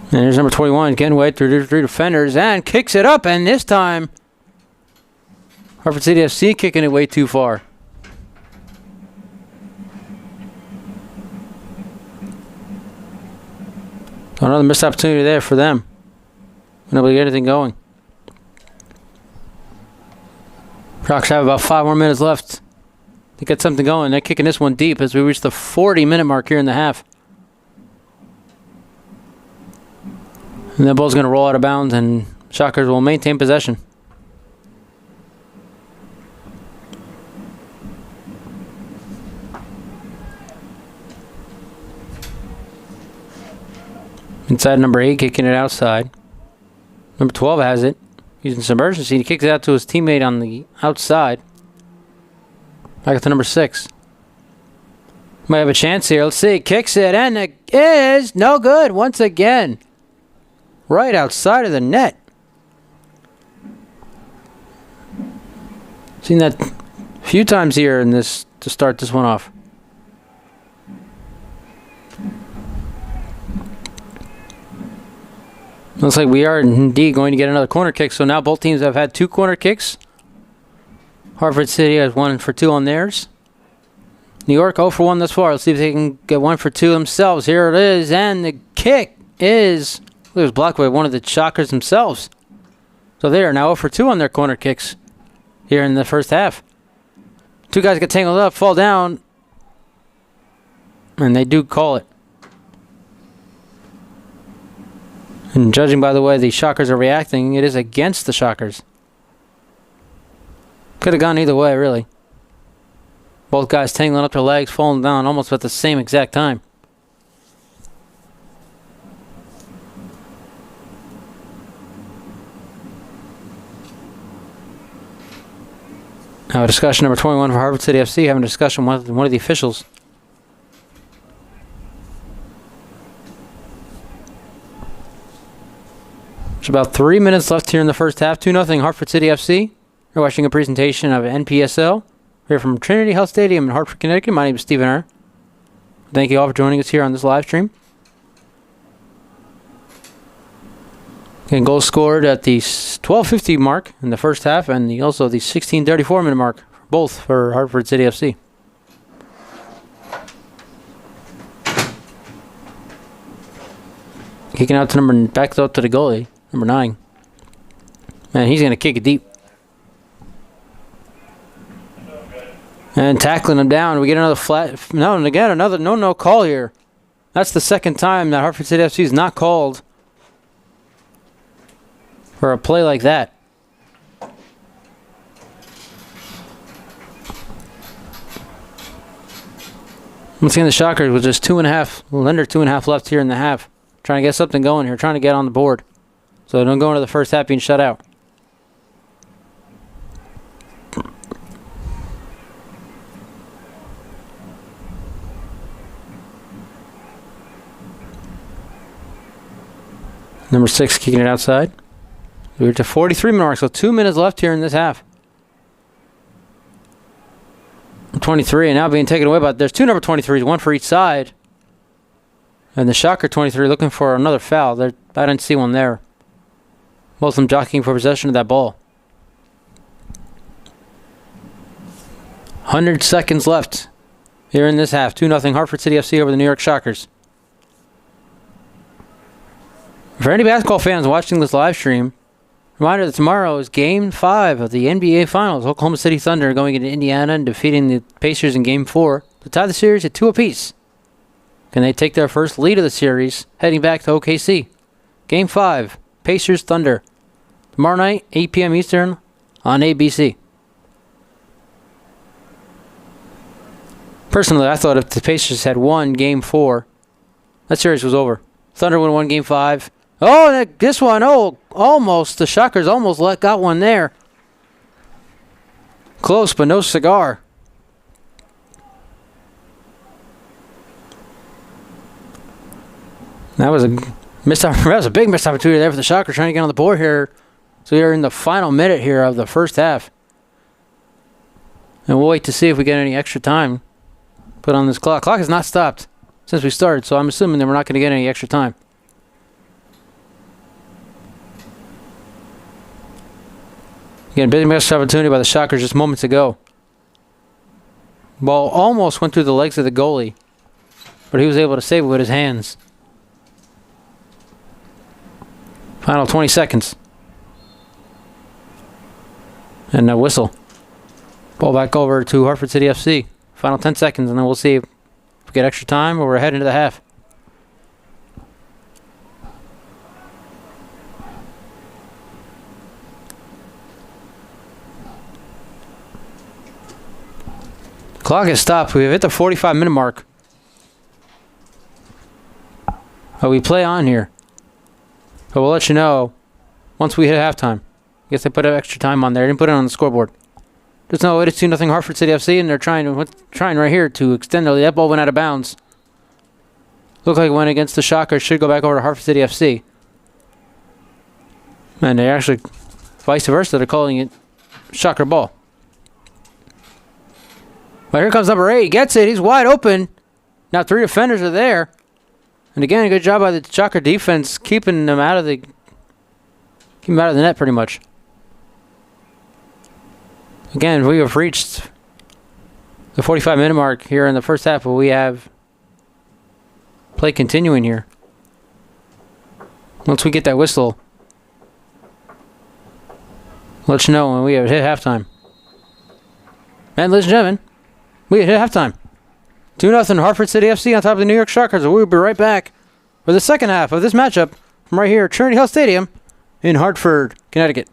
And here's number 21, getting away through three defenders and kicks it up, and this time Hartford City FC kicking it way too far. Another missed opportunity there for them. Nobody get anything going. Rocks have about 5 more minutes left to get something going. They're kicking this one deep as we reach the 40-minute mark here in the half. And the ball's going to roll out of bounds, and Shockers will maintain possession. Inside number 8, kicking it outside. Number 12 has it. Using some urgency, he kicks it out to his teammate on the outside. Back to number 6. Might have a chance here. Let's see. Kicks it, and it is no good once again. Right outside of the net. Seen that a few times here in this to start this one off. Looks like we are indeed going to get another corner kick. So now both teams have had 2 corner kicks. Hartford City has 1 for 2 on theirs. New York 0 for 1 thus far. Let's see if they can get 1 for 2 themselves. Here it is, and the kick is... It was blocked by one of the Shockers themselves. So they are now 0 for 2 on their corner kicks here in the first half. 2 guys get tangled up, fall down, and they do call it. And judging by the way the Shockers are reacting, it is against the Shockers. Could have gone either way, really. Both guys tangling up their legs, falling down almost at the same exact time. Now a discussion number 21 for Hartford City FC, having a discussion with one of the officials. There's about 3 minutes left here in the first half. 2-0 Hartford City FC. You're watching a presentation of NPSL. We're here from Trinity Health Stadium in Hartford, Connecticut. My name is Stephen R. Thank you all for joining us here on this live stream. And goals scored at the 12:50 mark in the first half, and also the 16:34 minute mark, both for Hartford City FC. Kicking out to back out to the goalie, number 9. Man, he's gonna kick it deep. And tackling him down, we get another flat. No, and again another no call here. That's the second time that Hartford City FC is not called for a play like that. I'm seeing the Shockers with just 2.5 left here in the half. Trying to get something going here, trying to get on the board. So don't go into the first half being shut out. Number 6 kicking it outside. We're to 43 minute mark, so 2 minutes left here in this half. 23 and now being taken away, but there's 2 number 23s, 1 for each side. And the Shocker 23 looking for another foul. I didn't see one there. Both of them jockeying for possession of that ball. 100 seconds left here in this half. 2-0 Hartford City FC over the New York Shockers. For any basketball fans watching this live stream, Reminder that tomorrow is Game 5 of the NBA Finals. Oklahoma City Thunder going into Indiana and defeating the Pacers in Game 4 to tie the series at 2 apiece. Can they take their first lead of the series heading back to OKC? Game 5, Pacers Thunder. Tomorrow night, 8 p.m. Eastern on ABC. Personally, I thought if the Pacers had won Game 4, that series was over. Thunder would have won Game 5. Oh, this one, almost. The Shockers almost got one there. Close, but no cigar. That was a big missed opportunity there for the Shockers trying to get on the board here. So we are in the final minute here of the first half. And we'll wait to see if we get any extra time put on this clock. Clock has not stopped since we started, so I'm assuming that we're not going to get any extra time. Again, big missed opportunity by the Shockers just moments ago. Ball almost went through the legs of the goalie, but he was able to save it with his hands. Final 20 seconds. And a whistle. Ball back over to Hartford City FC. Final 10 seconds, and then we'll see if we get extra time or we're heading into the half. Clock has stopped. We've hit the 45-minute mark. But we play on here. But we'll let you know once we hit halftime. I guess they put extra time on there. They didn't put it on the scoreboard. Just know it is 2-0 Hartford City FC, and they're trying right here to extend the lead. That ball went out of bounds. Looked like it went against the Shockers. Should go back over to Hartford City FC. And they actually, vice versa, they're calling it Shocker ball. But here comes number 8. He gets it. He's wide open. Now 3 defenders are there. And again, a good job by the Shocker defense keeping them out of the net pretty much. Again, we have reached the 45-minute mark here in the first half, but we have play continuing here. Once we get that whistle, let you know when we have hit halftime. And ladies and gentlemen, we hit halftime. 2-0 Hartford City FC on top of the New York Shockers. We'll be right back for the second half of this matchup from right here at Trinity Health Stadium in Hartford, Connecticut.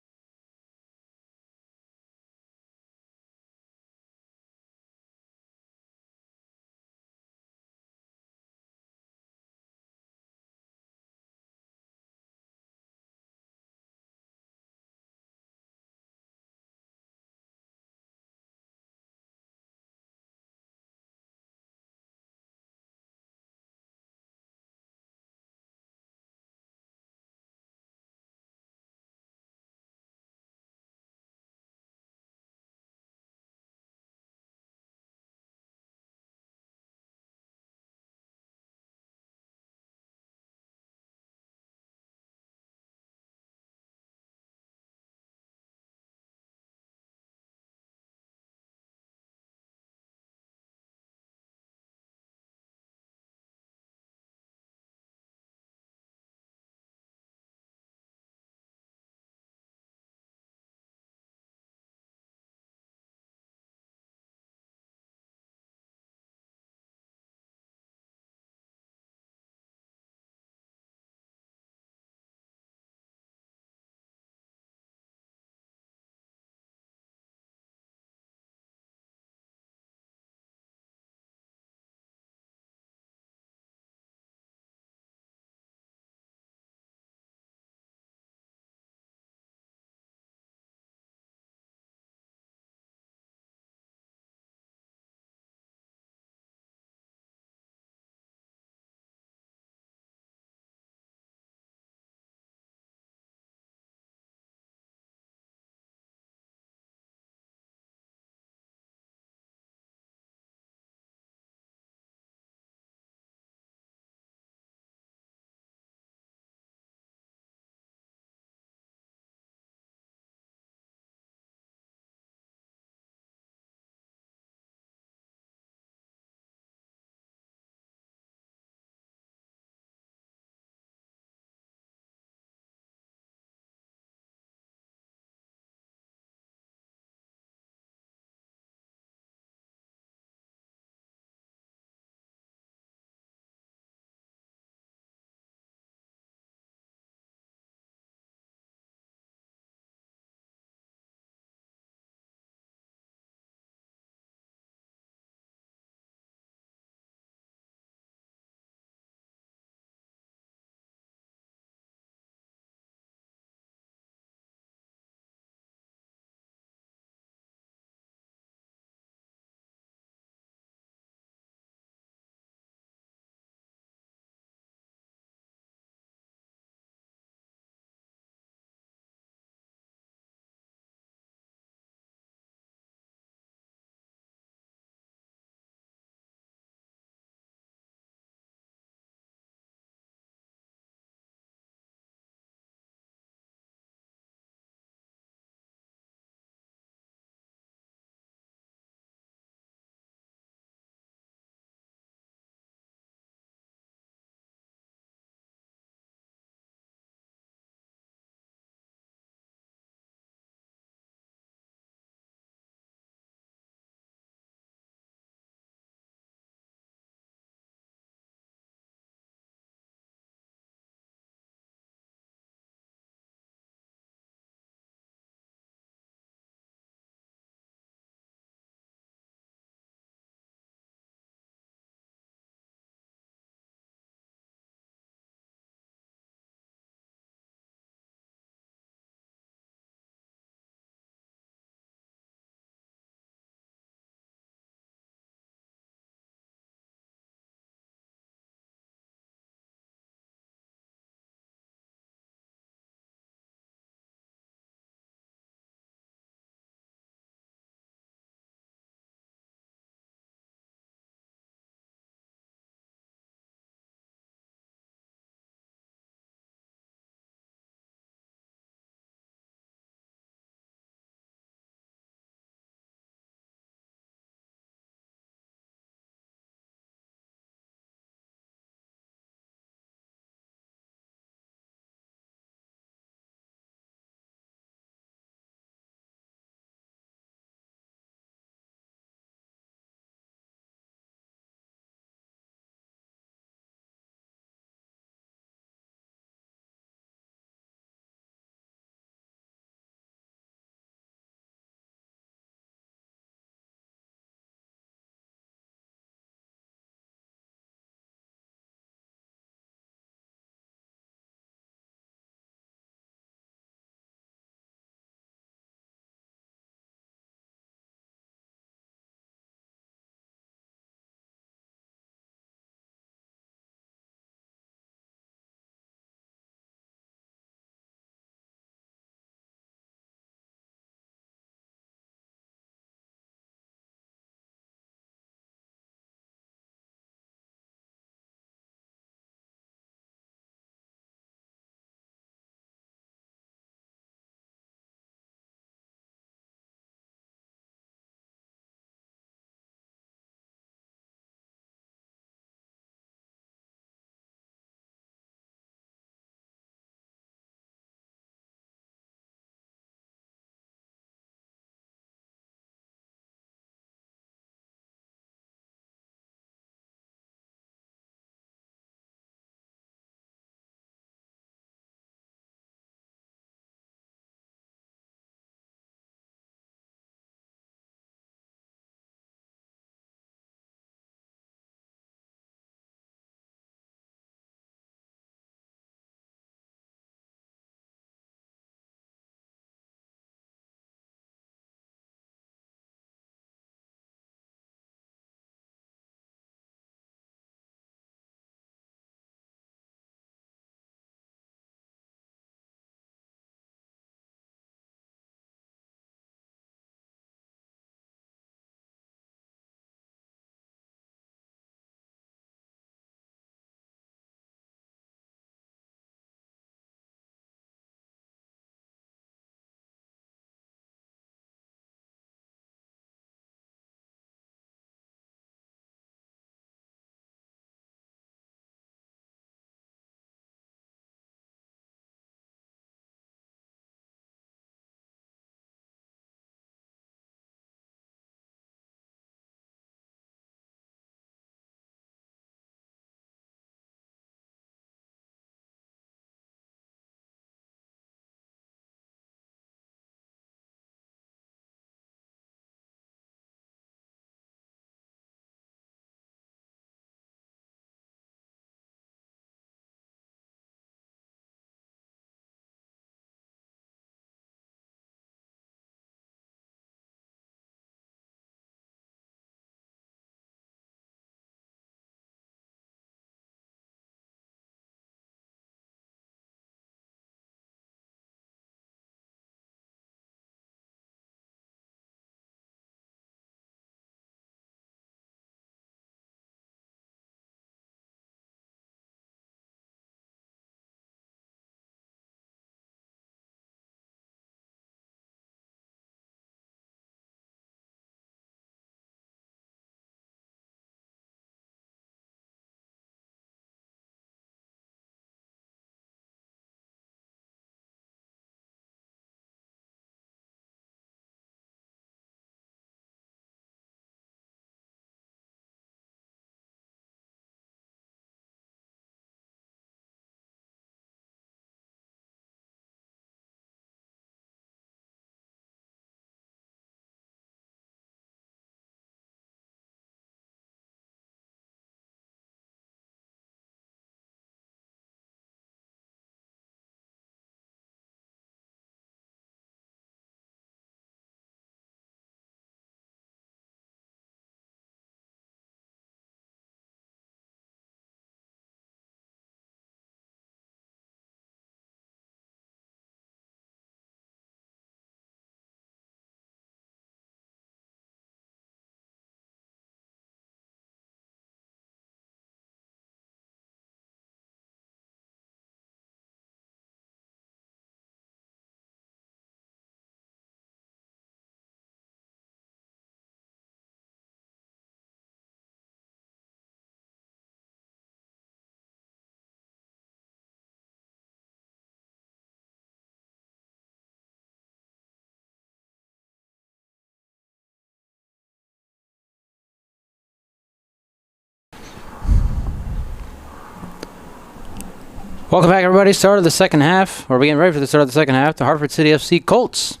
Welcome back, everybody. Start of the second half. Or we're getting ready for the start of the second half. The Hartford City FC Colts.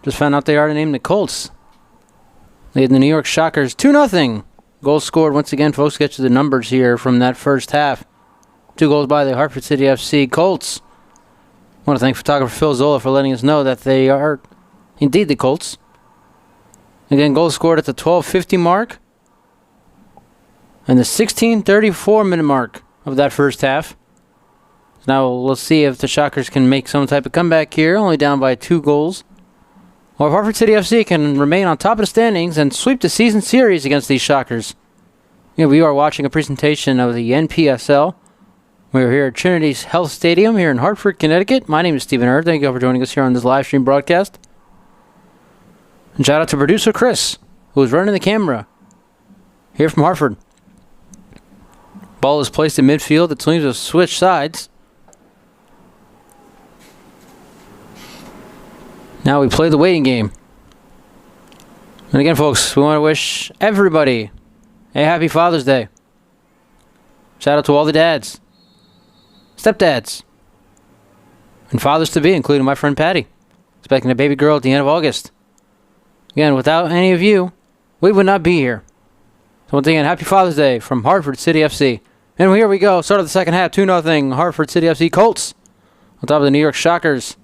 Just found out they are named the Colts. Leading the New York Shockers 2-0. Goals scored once again, folks. Get you the numbers here from that first half. 2 goals by the Hartford City FC Colts. I want to thank photographer Phil Zola for letting us know that they are indeed the Colts. Again, goals scored at the 12:50 mark and the 16:34 minute mark of that first half. Now we'll see if the Shockers can make some type of comeback here, only down by 2 goals. Or if Hartford City FC can remain on top of the standings and sweep the season series against these Shockers. We are watching a presentation of the NPSL. We're here at Trinity's Health Stadium here in Hartford, Connecticut. My name is Stephen Hurd. Thank you all for joining us here on this live stream broadcast. And shout out to producer Chris, who is running the camera here from Hartford. Ball is placed in midfield. The teams have switched sides. Now we play the waiting game. And again, folks, we want to wish everybody a happy Father's Day. Shout out to all the dads, stepdads, and fathers-to-be, including my friend Patty, expecting a baby girl at the end of August. Again, without any of you, we would not be here. So once again, happy Father's Day from Hartford City FC. And here we go, start of the second half, 2-0, Hartford City FC Colts on top of the New York Shockers.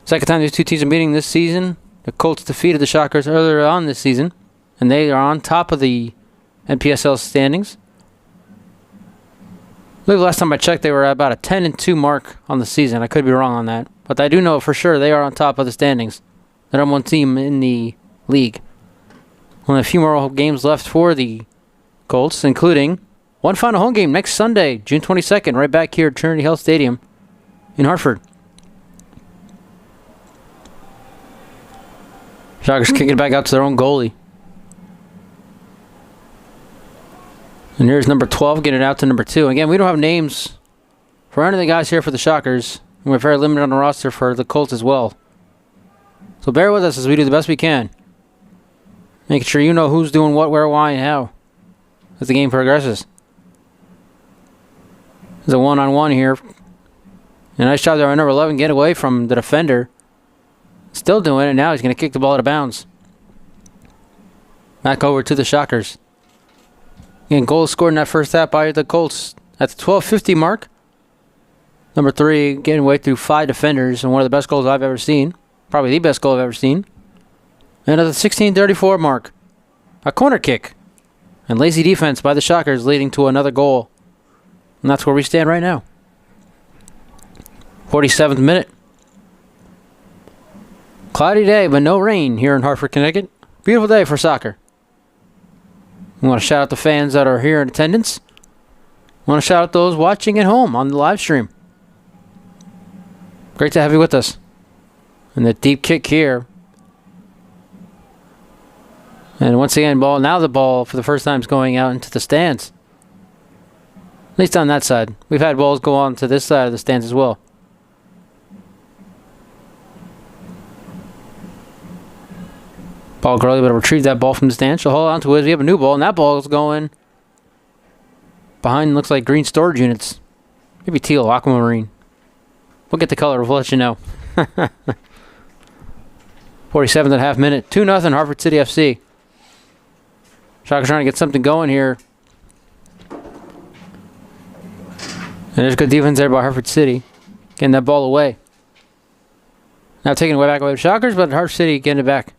Second time these two teams are meeting this season. The Colts defeated the Shockers earlier on this season, and they are on top of the NPSL standings. I believe last time I checked, they were at about a 10-2 mark on the season. I could be wrong on that, but I do know for sure they are on top of the standings. The number 1 team in the league. Only a few more games left for the Colts, including one final home game next Sunday, June 22nd, right back here at Trinity Health Stadium in Hartford. Shockers kicking it back out to their own goalie. And here's number 12 getting it out to number 2. Again, we don't have names for any of the guys here for the Shockers. And we're very limited on the roster for the Colts as well. So bear with us as we do the best we can. Making sure you know who's doing what, where, why, and how as the game progresses. There's a one-on-one here. A nice job there on number 11 get away from the defender. Still doing it. Now he's going to kick the ball out of bounds. Back over to the Shockers. Again, goals scored in that first half by the Colts at the 12:50 mark. Number 3 getting away through 5 defenders, and one of the best goals I've ever seen. Probably the best goal I've ever seen. And at the 16:34 mark, a corner kick. And lazy defense by the Shockers leading to another goal. And that's where we stand right now. 47th minute. Cloudy day, but no rain here in Hartford, Connecticut. Beautiful day for soccer. We want to shout out the fans that are here in attendance. We want to shout out those watching at home on the live stream. Great to have you with us. And the deep kick here. And once again, now the ball for the first time is going out into the stands. At least on that side. We've had balls go on to this side of the stands as well. Ball Gurley able to retrieve that ball from the stand. She'll hold on to it. We have a new ball, and that ball is going behind, looks like green storage units. Maybe teal, aquamarine. We'll get the color. We'll let you know. 47th and a half minute. 2-0 Hartford City FC. Shockers trying to get something going here. And there's good defense there by Hartford City. Getting that ball away. Now taking it back away to Shockers, but Hartford City getting it back.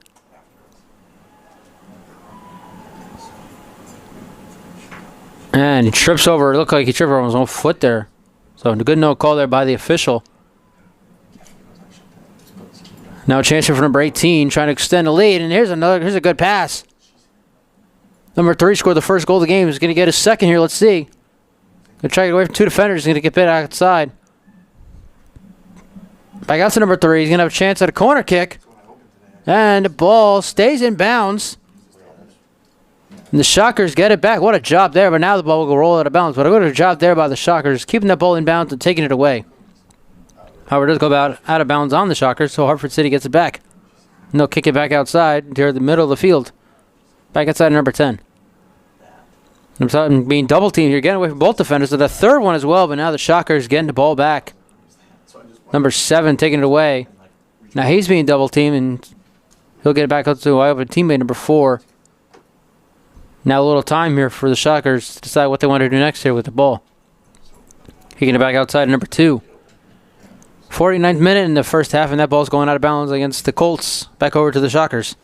And he trips over. It looked like he tripped over his own foot there. So a good no call there by the official. Now a chance here for number 18, trying to extend the lead. And here's a good pass. Number 3 scored the first goal of the game. He's going to get his second here. Let's see. Going to try to get away from 2 defenders. He's going to get bit outside. Back out to number 3. He's going to have a chance at a corner kick. And the ball stays in bounds. And the Shockers get it back. What a job there. But now the ball will go roll out of bounds. But a good job there by the Shockers, keeping that ball in bounds and taking it away. However, it does go out of bounds on the Shockers, so Hartford City gets it back. And they'll kick it back outside near the middle of the field. Back outside number 10. I'm being double teamed here, getting away from both defenders. So the third one as well, but now the Shockers getting the ball back. Number 7 taking it away. Now he's being double teamed, and he'll get it back up to a open teammate, number 4. Now a little time here for the Shockers to decide what they want to do next here with the ball. Kicking it back outside to number 2. 49th minute in the first half, and that ball's going out of bounds against the Colts. Back over to the Shockers.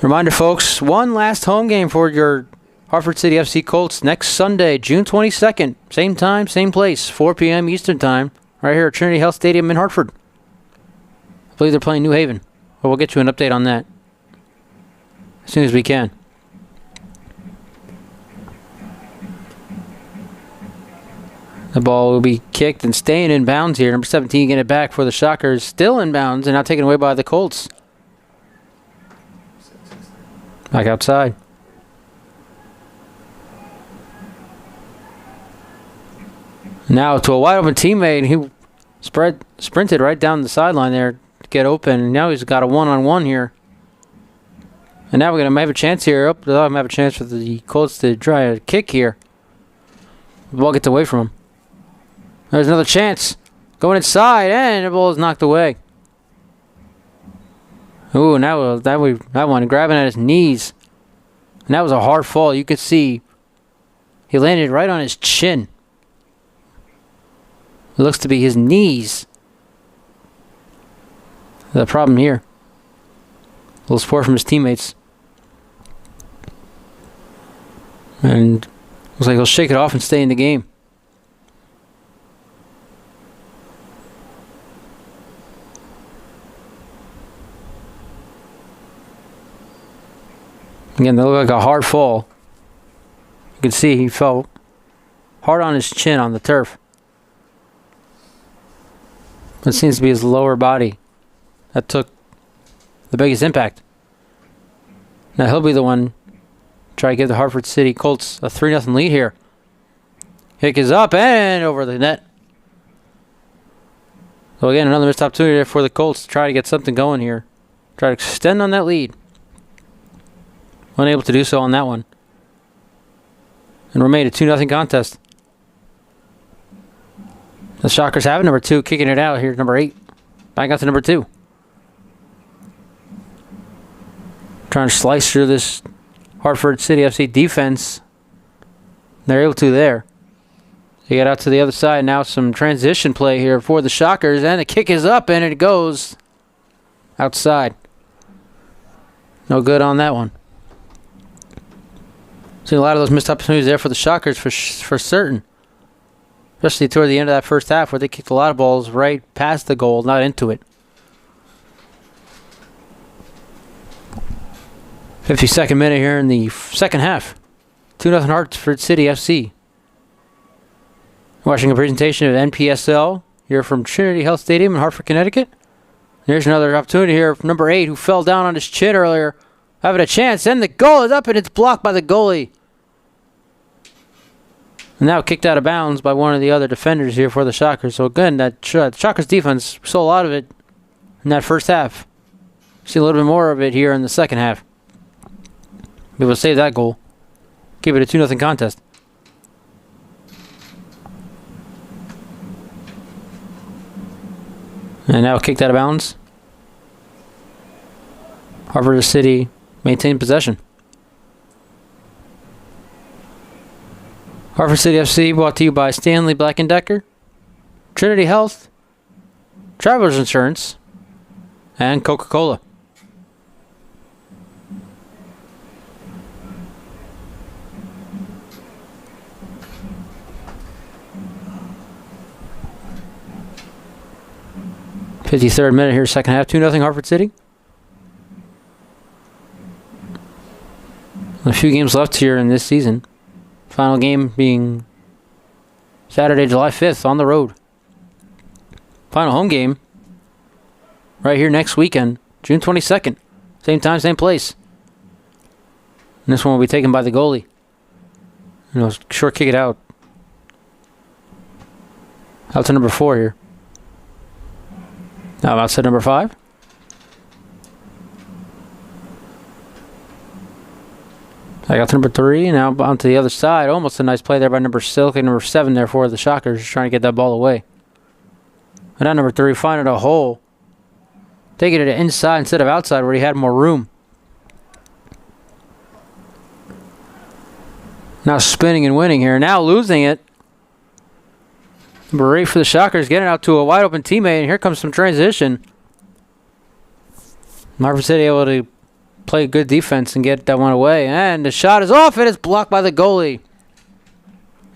Reminder, folks, one last home game for your Hartford City FC Colts next Sunday, June 22nd. Same time, same place, 4 p.m. Eastern Time, right here at Trinity Health Stadium in Hartford. I believe they're playing New Haven. But we'll get you an update on that as soon as we can. The ball will be kicked and staying in bounds here. Number 17 getting it back for the Shockers. Still in bounds and now taken away by the Colts. Back outside. Now to a wide open teammate who sprinted right down the sideline there to get open. And now he's got a one-on-one here. And now we're going to have a chance here. Oh, they'll have a chance for the Colts to try a kick here. The ball gets away from him. There's another chance. Going inside, and the ball is knocked away. Ooh, now that one grabbing at his knees. And that was a hard fall. You could see he landed right on his chin. It looks to be his knees. The problem here. A little support from his teammates. And looks like he'll shake it off and stay in the game. Again, that looked like a hard fall. You can see he fell hard on his chin on the turf. It seems to be his lower body that took the biggest impact. Now he'll be the one try to give the Hartford City Colts a 3-0 lead here. Kick is up and over the net. So again, another missed opportunity there for the Colts to try to get something going here. Try to extend on that lead. Unable to do so on that one. And remain a 2-0 contest. The Shockers have it. Number 2 kicking it out here. Number 8. Back out to number 2. Trying to slice through this Hartford City FC defense. They're able to there. They get out to the other side. Now some transition play here for the Shockers. And the kick is up and it goes outside. No good on that one. See a lot of those missed opportunities there for the Shockers for certain. Especially toward the end of that first half where they kicked a lot of balls right past the goal, not into it. 52nd minute here in the second half. 2-0 Hartford City FC. Watching a presentation of NPSL here from Trinity Health Stadium in Hartford, Connecticut. There's another opportunity here from number 8 who fell down on his chin earlier. Having a chance, and the goal is up and it's blocked by the goalie. And now kicked out of bounds by one of the other defenders here for the Shockers. So again, that Shockers defense, we saw a lot of it in that first half. See a little bit more of it here in the second half. Be able to save that goal. Keep it a 2-0 contest. And now kicked out of bounds. Hartford City maintain possession. Hartford City FC brought to you by Stanley Black & Decker, Trinity Health, Travelers Insurance, and Coca-Cola. .53rd minute here, second half, 2-0 Hartford City. A few games left here in this season. Final game being Saturday, July 5th on the road. Final home game right here next weekend, June 22nd. Same time, same place. And this one will be taken by the goalie. Short kick it out. Out to number 4 here. Now outside number 5. I got number 3. Now onto the other side. Almost a nice play there by number 6 and number 7 there for the Shockers, trying to get that ball away. And now number 3 finding a hole. Taking it inside instead of outside where he had more room. Now spinning and winning here. Now losing it. Number 8 for the Shockers, getting out to a wide open teammate, and here comes some transition. Hartford City able to play good defense and get that one away. And the shot is off. It is blocked by the goalie.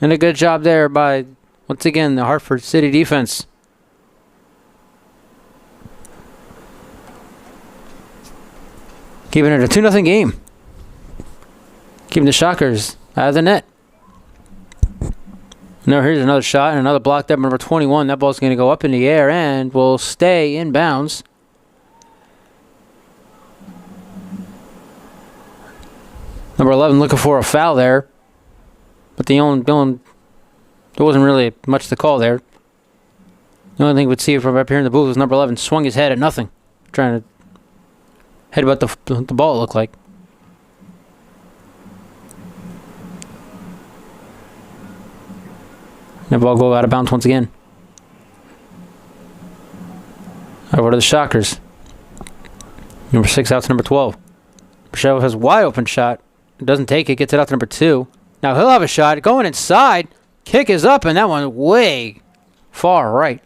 And a good job there by, once again, the Hartford City defense. Keeping it a 2-0 game. Keeping the Shockers out of the net. Now here's another shot and another block there. Number 21. That ball's going to go up in the air and will stay in bounds. Number 11 looking for a foul there. But there wasn't really much to call there. The only thing we'd see from up here in the booth was number 11 swung his head at nothing. Trying to headbutt the ball, it looked like. That ball go out of bounds once again. Over to the Shockers. Number 6 out to number 12. Michelle has a wide open shot. Doesn't take it. Gets it out to number 2. Now he'll have a shot. Going inside. Kick is up, and that one way far right.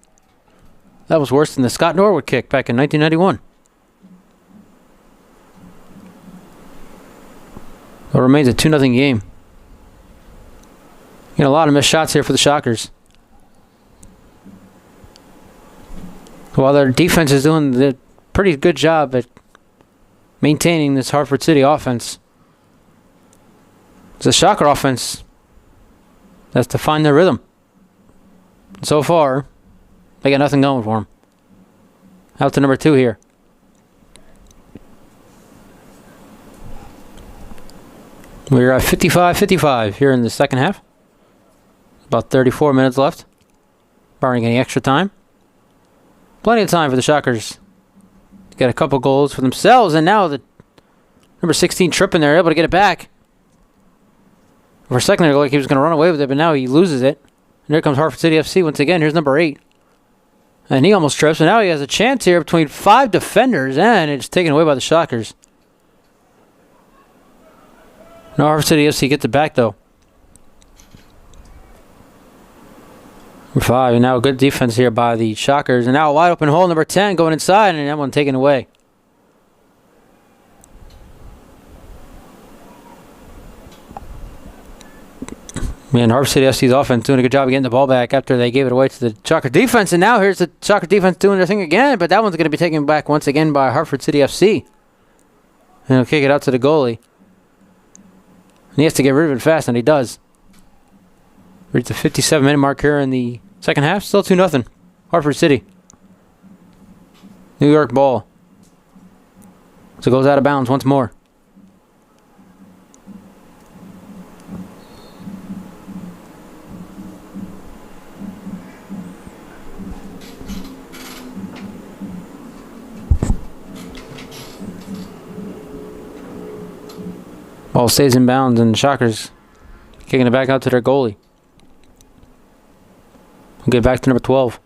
That was worse than the Scott Norwood kick back in 1991. It remains a 2-0 game. You know, a lot of missed shots here for the Shockers. While their defense is doing a pretty good job at maintaining this Hartford City offense. It's a Shocker offense that's to find their rhythm. So far, they got nothing going for them. Out to number 2 here. We're at 55-55 here in the second half. About 34 minutes left, barring any extra time. Plenty of time for the Shockers to get a couple goals for themselves, and now the number 16 tripping there, able to get it back. For a second there, it looked like he was going to run away with it, but now he loses it. And here comes Hartford City FC once again. Here's number 8. And he almost trips, and now he has a chance here between 5 defenders, and it's taken away by the Shockers. Now Hartford City FC gets it back, though. 5, and now a good defense here by the Shockers. And now a wide open hole, number 10 going inside, and that one taken away. Man, Hartford City FC's offense doing a good job of getting the ball back after they gave it away to the Shocker defense. And now here's the Shocker defense doing their thing again, but that one's going to be taken back once again by Hartford City FC. And he'll kick it out to the goalie. And he has to get rid of it fast, and he does. Reach the 57-minute mark here in the second half. Still 2-0. Hartford City. New York ball. So it goes out of bounds once more. Ball stays in bounds, and the Shockers kicking it back out to their goalie. We'll get back to number 12.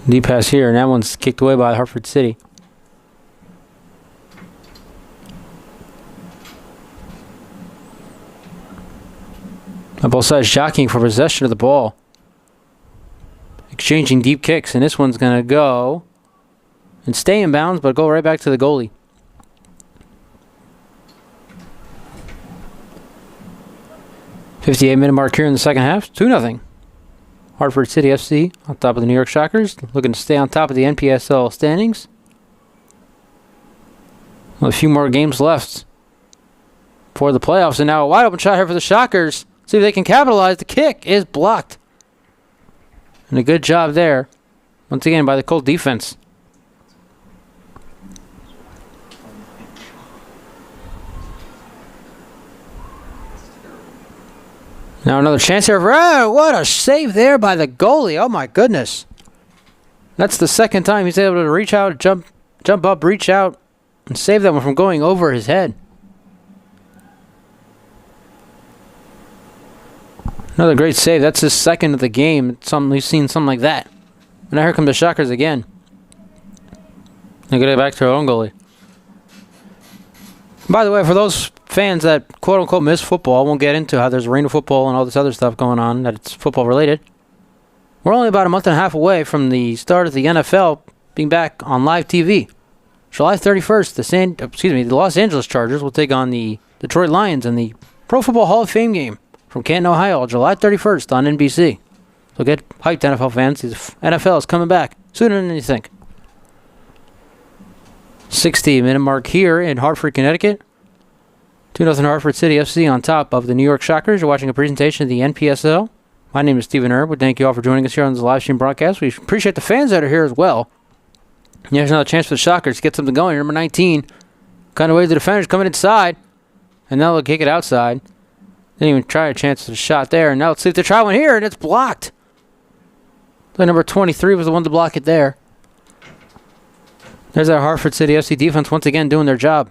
Deep pass here, and that one's kicked away by Hartford City. Both sides jockeying for possession of the ball. Exchanging deep kicks, and this one's going to go and stay in bounds, but go right back to the goalie. .58-minute mark here in the second half. 2-0. Hartford City FC on top of the New York Shockers, looking to stay on top of the NPSL standings. Well, a few more games left for the playoffs, and now a wide open shot here for the Shockers. See if they can capitalize. The kick is blocked. And a good job there, once again, by the Colt defense. Now another chance here. What a save there by the goalie. Oh my goodness. That's the second time he's able to reach out, jump up, reach out, and save that one from going over his head. Another great save. That's his second of the game. We've seen something like that. And now here come the Shockers again. They get it back to our own goalie. By the way, for those fans that quote-unquote miss football, I won't get into how there's arena football and all this other stuff going on, that it's football-related. We're only about a month and a half away from the start of the NFL being back on live TV. July 31st, the Los Angeles Chargers will take on the Detroit Lions in the Pro Football Hall of Fame game from Canton, Ohio, July 31st on NBC. So get hyped, NFL fans. The NFL is coming back sooner than you think. 60-minute mark here in Hartford, Connecticut. 2-0 Hartford City FC on top of the New York Shockers. You're watching a presentation of the NPSL. My name is Stephen Erb. We thank you all for joining us here on this live stream broadcast. We appreciate the fans that are here as well. Here's another chance for the Shockers to get something going. Number 19, kind of waves the defenders coming inside, and now they'll kick it outside. Didn't even try a chance at a shot there. And now let's see if they try one here, and it's blocked. So number 23 was the one to block it there. There's our Hartford City FC defense once again doing their job.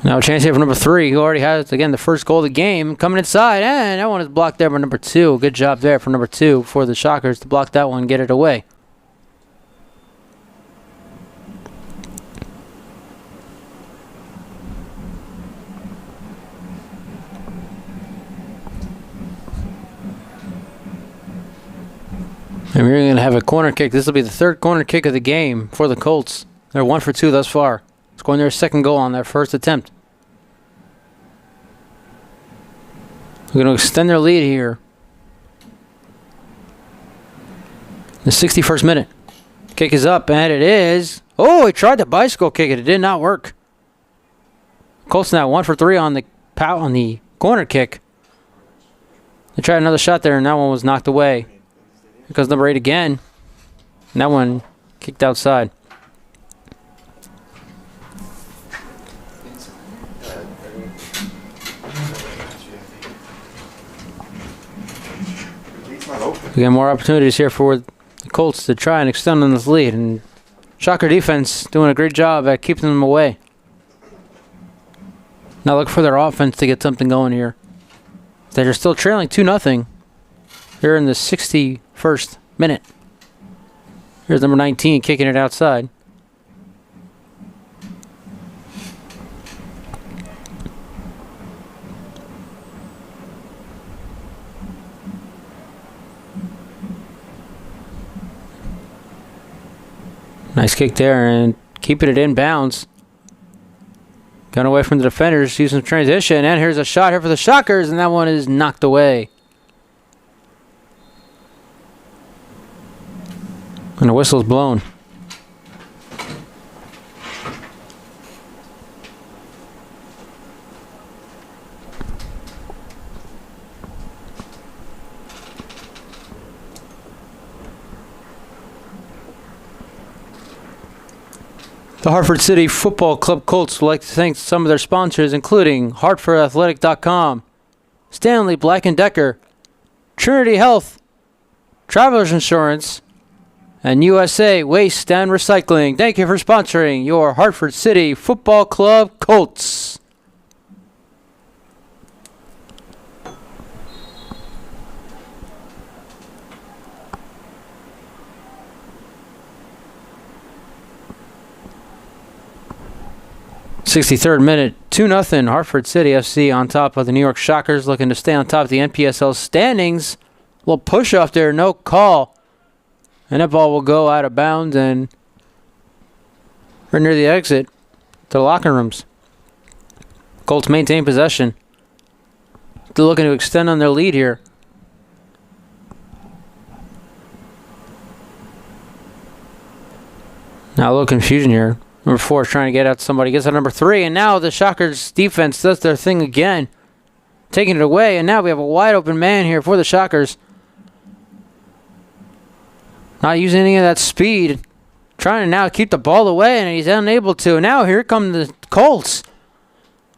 Now a chance here for number 3, who already has, again, the first goal of the game. Coming inside, and that one is blocked there by number 2. Good job there for number 2 for the Shockers to block that one and get it away. And we're going to have a corner kick. This will be the third corner kick of the game for the Colts. They're 1 for 2 thus far, scoring their second goal on their first attempt. They're going to extend their lead here. The 61st minute. Kick is up, and it is. Oh, he tried to bicycle kick it. It did not work. Colts now 1 for 3 on the corner kick. They tried another shot there, and that one was knocked away. Here comes number 8 again. And that one kicked outside. We get more opportunities here for the Colts to try and extend on this lead. And Shocker defense doing a great job at keeping them away. Now look for their offense to get something going here. They're still trailing 2-0 here in the 61st minute. Here's number 19 kicking it outside. Nice kick there and keeping it in bounds. Got away from the defenders, using some transition, and here's a shot here for the Shockers, and that one is knocked away. And the whistle's blown. The Hartford City Football Club Colts would like to thank some of their sponsors, including HartfordAthletic.com, Stanley Black & Decker, Trinity Health, Travelers Insurance, and USA Waste and Recycling. Thank you for sponsoring your Hartford City Football Club Colts. '63rd minute, 2-0 Hartford City FC on top of the New York Shockers, looking to stay on top of the NPSL standings. A little push off there, no call. And that ball will go out of bounds and right near the exit to the locker rooms. Colts maintain possession. They're looking to extend on their lead here. Now a little confusion here. Number 4 is trying to get out somebody. Gets out number 3. And now the Shockers defense does their thing again. Taking it away. And now we have a wide open man here for the Shockers. Not using any of that speed. Trying to now keep the ball away, and he's unable to. Now here come the Colts.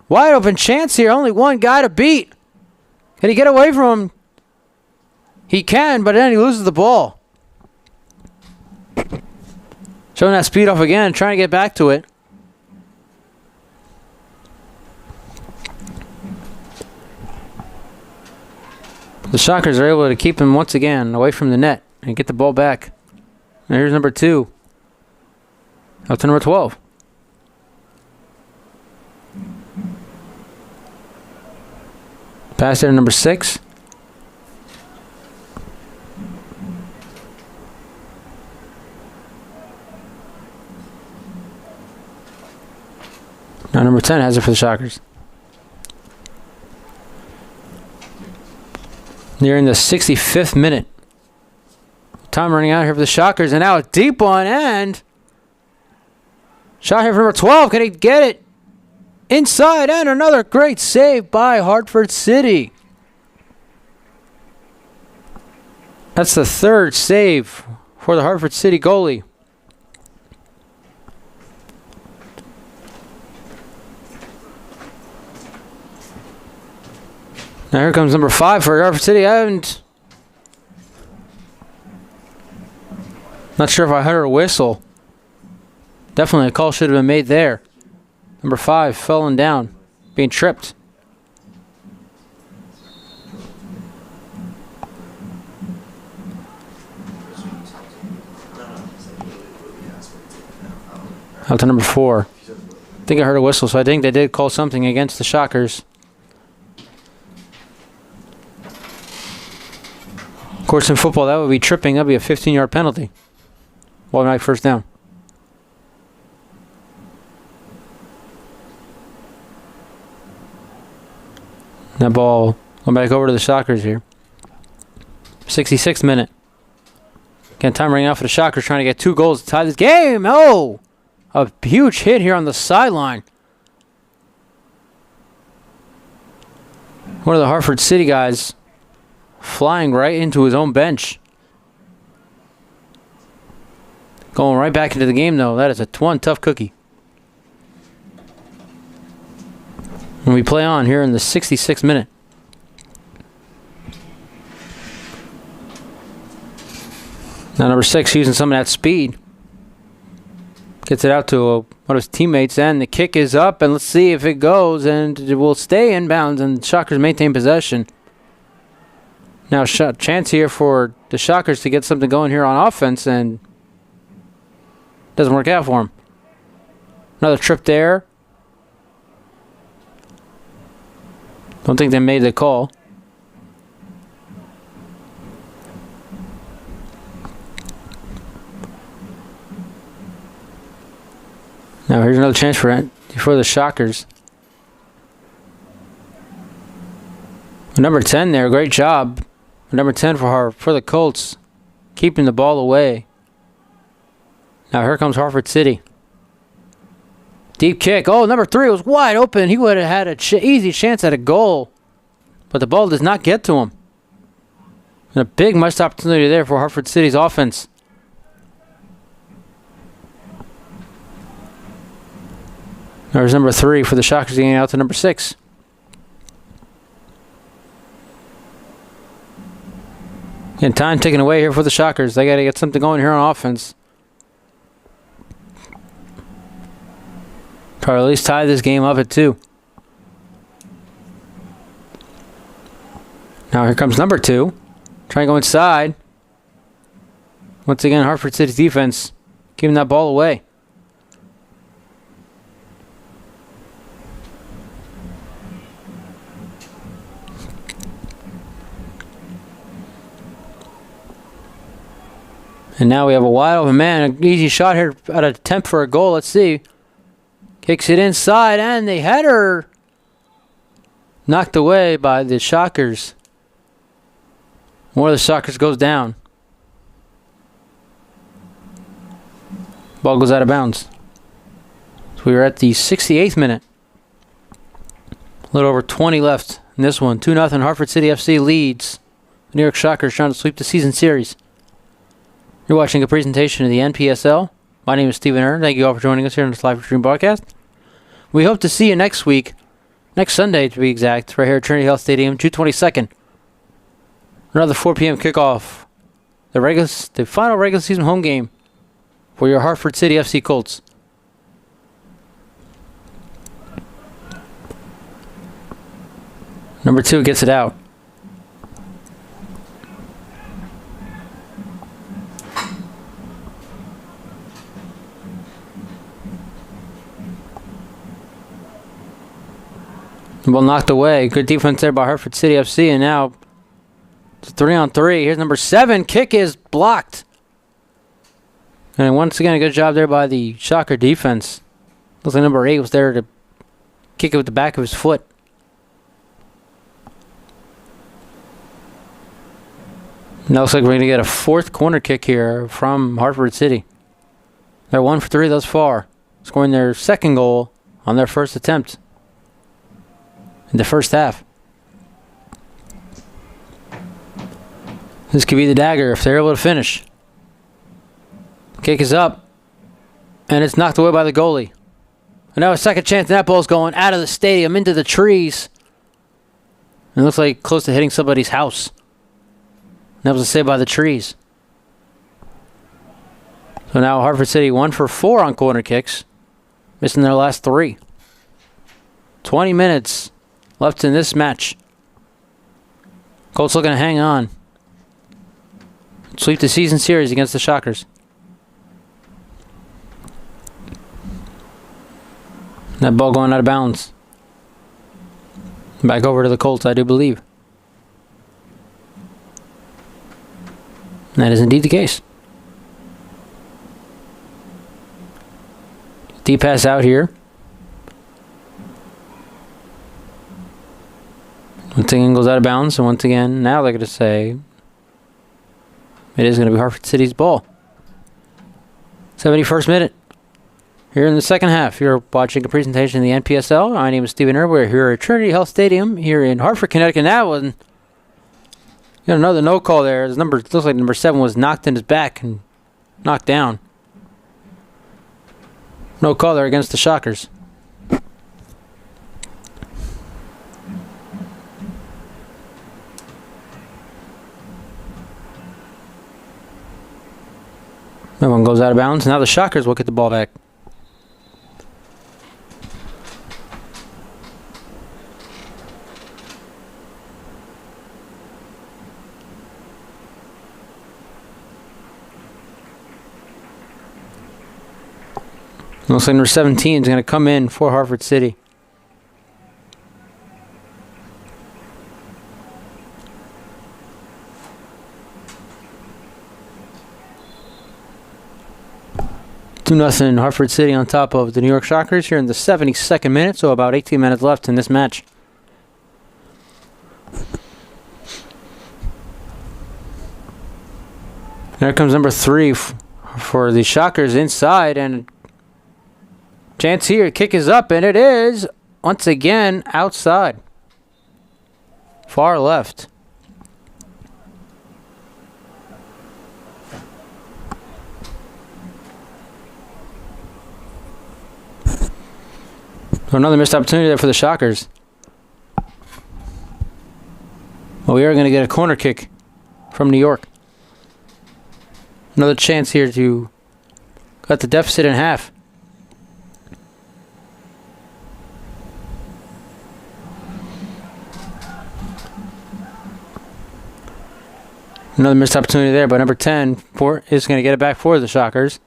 Wide open chance here. Only one guy to beat. Can he get away from him? He can, but then he loses the ball. Showing that speed off again, trying to get back to it. The Shockers are able to keep him once again away from the net and get the ball back. And here's number 2. Up to number 12. Pass there to number 6. Now number 10 has it for the Shockers. Nearing the 65th minute. Time running out here for the Shockers, and now a deep one, and shot here for number 12. Can he get it? Inside, and another great save by Hartford City. That's the 3rd save for the Hartford City goalie. Now here comes number 5 for Hartford City. Not sure if I heard a whistle. Definitely a call should have been made there. Number 5 falling down, being tripped. Out to number 4. I think I heard a whistle, so I think they did call something against the Shockers. Of course, in football, that would be tripping. That would be a 15-yard penalty. Automatic first down. That ball going back over to the Shockers here. 66th minute. Again, time running out for the Shockers, trying to get 2 goals to tie this game. Oh! A huge hit here on the sideline. One of the Hartford City guys flying right into his own bench. Going right back into the game, though. That is one tough cookie. And we play on here in the 66th minute. Now number 6 using some of that speed. Gets it out to one of his teammates, and the kick is up, and let's see if it goes, and it will stay inbounds, and Shockers maintain possession. Now chance here for the Shockers to get something going here on offense, and doesn't work out for them. Another trip there. Don't think they made the call. Now here's another chance for the Shockers. Number 10 there, great job. Number 10 for the Colts, keeping the ball away. Now here comes Hartford City. Deep kick. Oh, number 3 was wide open. He would have had an easy chance at a goal, but the ball does not get to him. And a big missed opportunity there for Hartford City's offense. There's number 3 for the Shockers getting out to number 6. And time taken away here for the Shockers. They got to get something going here on offense. Probably at least tie this game up at 2. Now here comes number 2. Trying to go inside. Once again, Hartford City's defense keeping that ball away. And now we have a wide open man. An easy shot here at an attempt for a goal. Let's see. Kicks it inside, and the header knocked away by the Shockers. One of the Shockers goes down. Ball goes out of bounds. So we are at the 68th minute. A little over 20 left in this one. 2-0 Hartford City FC leads. The New York Shockers trying to sweep the season series. You're watching a presentation of the NPSL. My name is Stephen Earn. Thank you all for joining us here on this live stream broadcast. We hope to see you next week, next Sunday to be exact, right here at Trinity Health Stadium, June 22nd. Another 4 p.m. kickoff. The final regular season home game for your Hartford City FC Colts. Number 2 gets it out. Well, knocked away. Good defense there by Hartford City FC, and now it's 3-on-3. Here's number 7. Kick is blocked. And once again, a good job there by the Shocker defense. Looks like number 8 was there to kick it with the back of his foot. Now looks like we're going to get a 4th corner kick here from Hartford City. They're 1 for 3 thus far, scoring their 2nd goal on their first attempt in the first half. This could be the dagger if they're able to finish. Kick is up, and it's knocked away by the goalie. And now a second chance, and that ball's going out of the stadium into the trees. And it looks like close to hitting somebody's house. That was a save by the trees. So now Hartford City 1 for 4 on corner kicks, missing their last 3. 20 minutes left in this match. Colts looking to hang on. Sweep the season series against the Shockers. That ball going out of bounds. Back over to the Colts, I do believe. And that is indeed the case. Deep pass out here. Once again goes out of bounds, and once again, now they're going to say it is going to be Hartford City's ball. 71st minute. Here in the second half, you're watching a presentation of the NPSL. My name is Stephen Earn. We're here at Trinity Health Stadium here in Hartford, Connecticut. That one, got another no call there. His number looks like number 7 was knocked in his back and knocked down. No call there against the Shockers. That one goes out of bounds. Now the Shockers will get the ball back. Looks like number 17 is going to come in for Hartford City. Two nothing Hartford City on top of the New York Shockers here in the 72nd minute, so about 18 minutes left in this match. There comes number 3 for the Shockers inside, and chance here. Kick is up, and it is once again outside. Far left. So another missed opportunity there for the Shockers. Well, we are going to get a corner kick from New York. Another chance here to cut the deficit in half. Another missed opportunity there, but number 10 is going to get it back for the Shockers.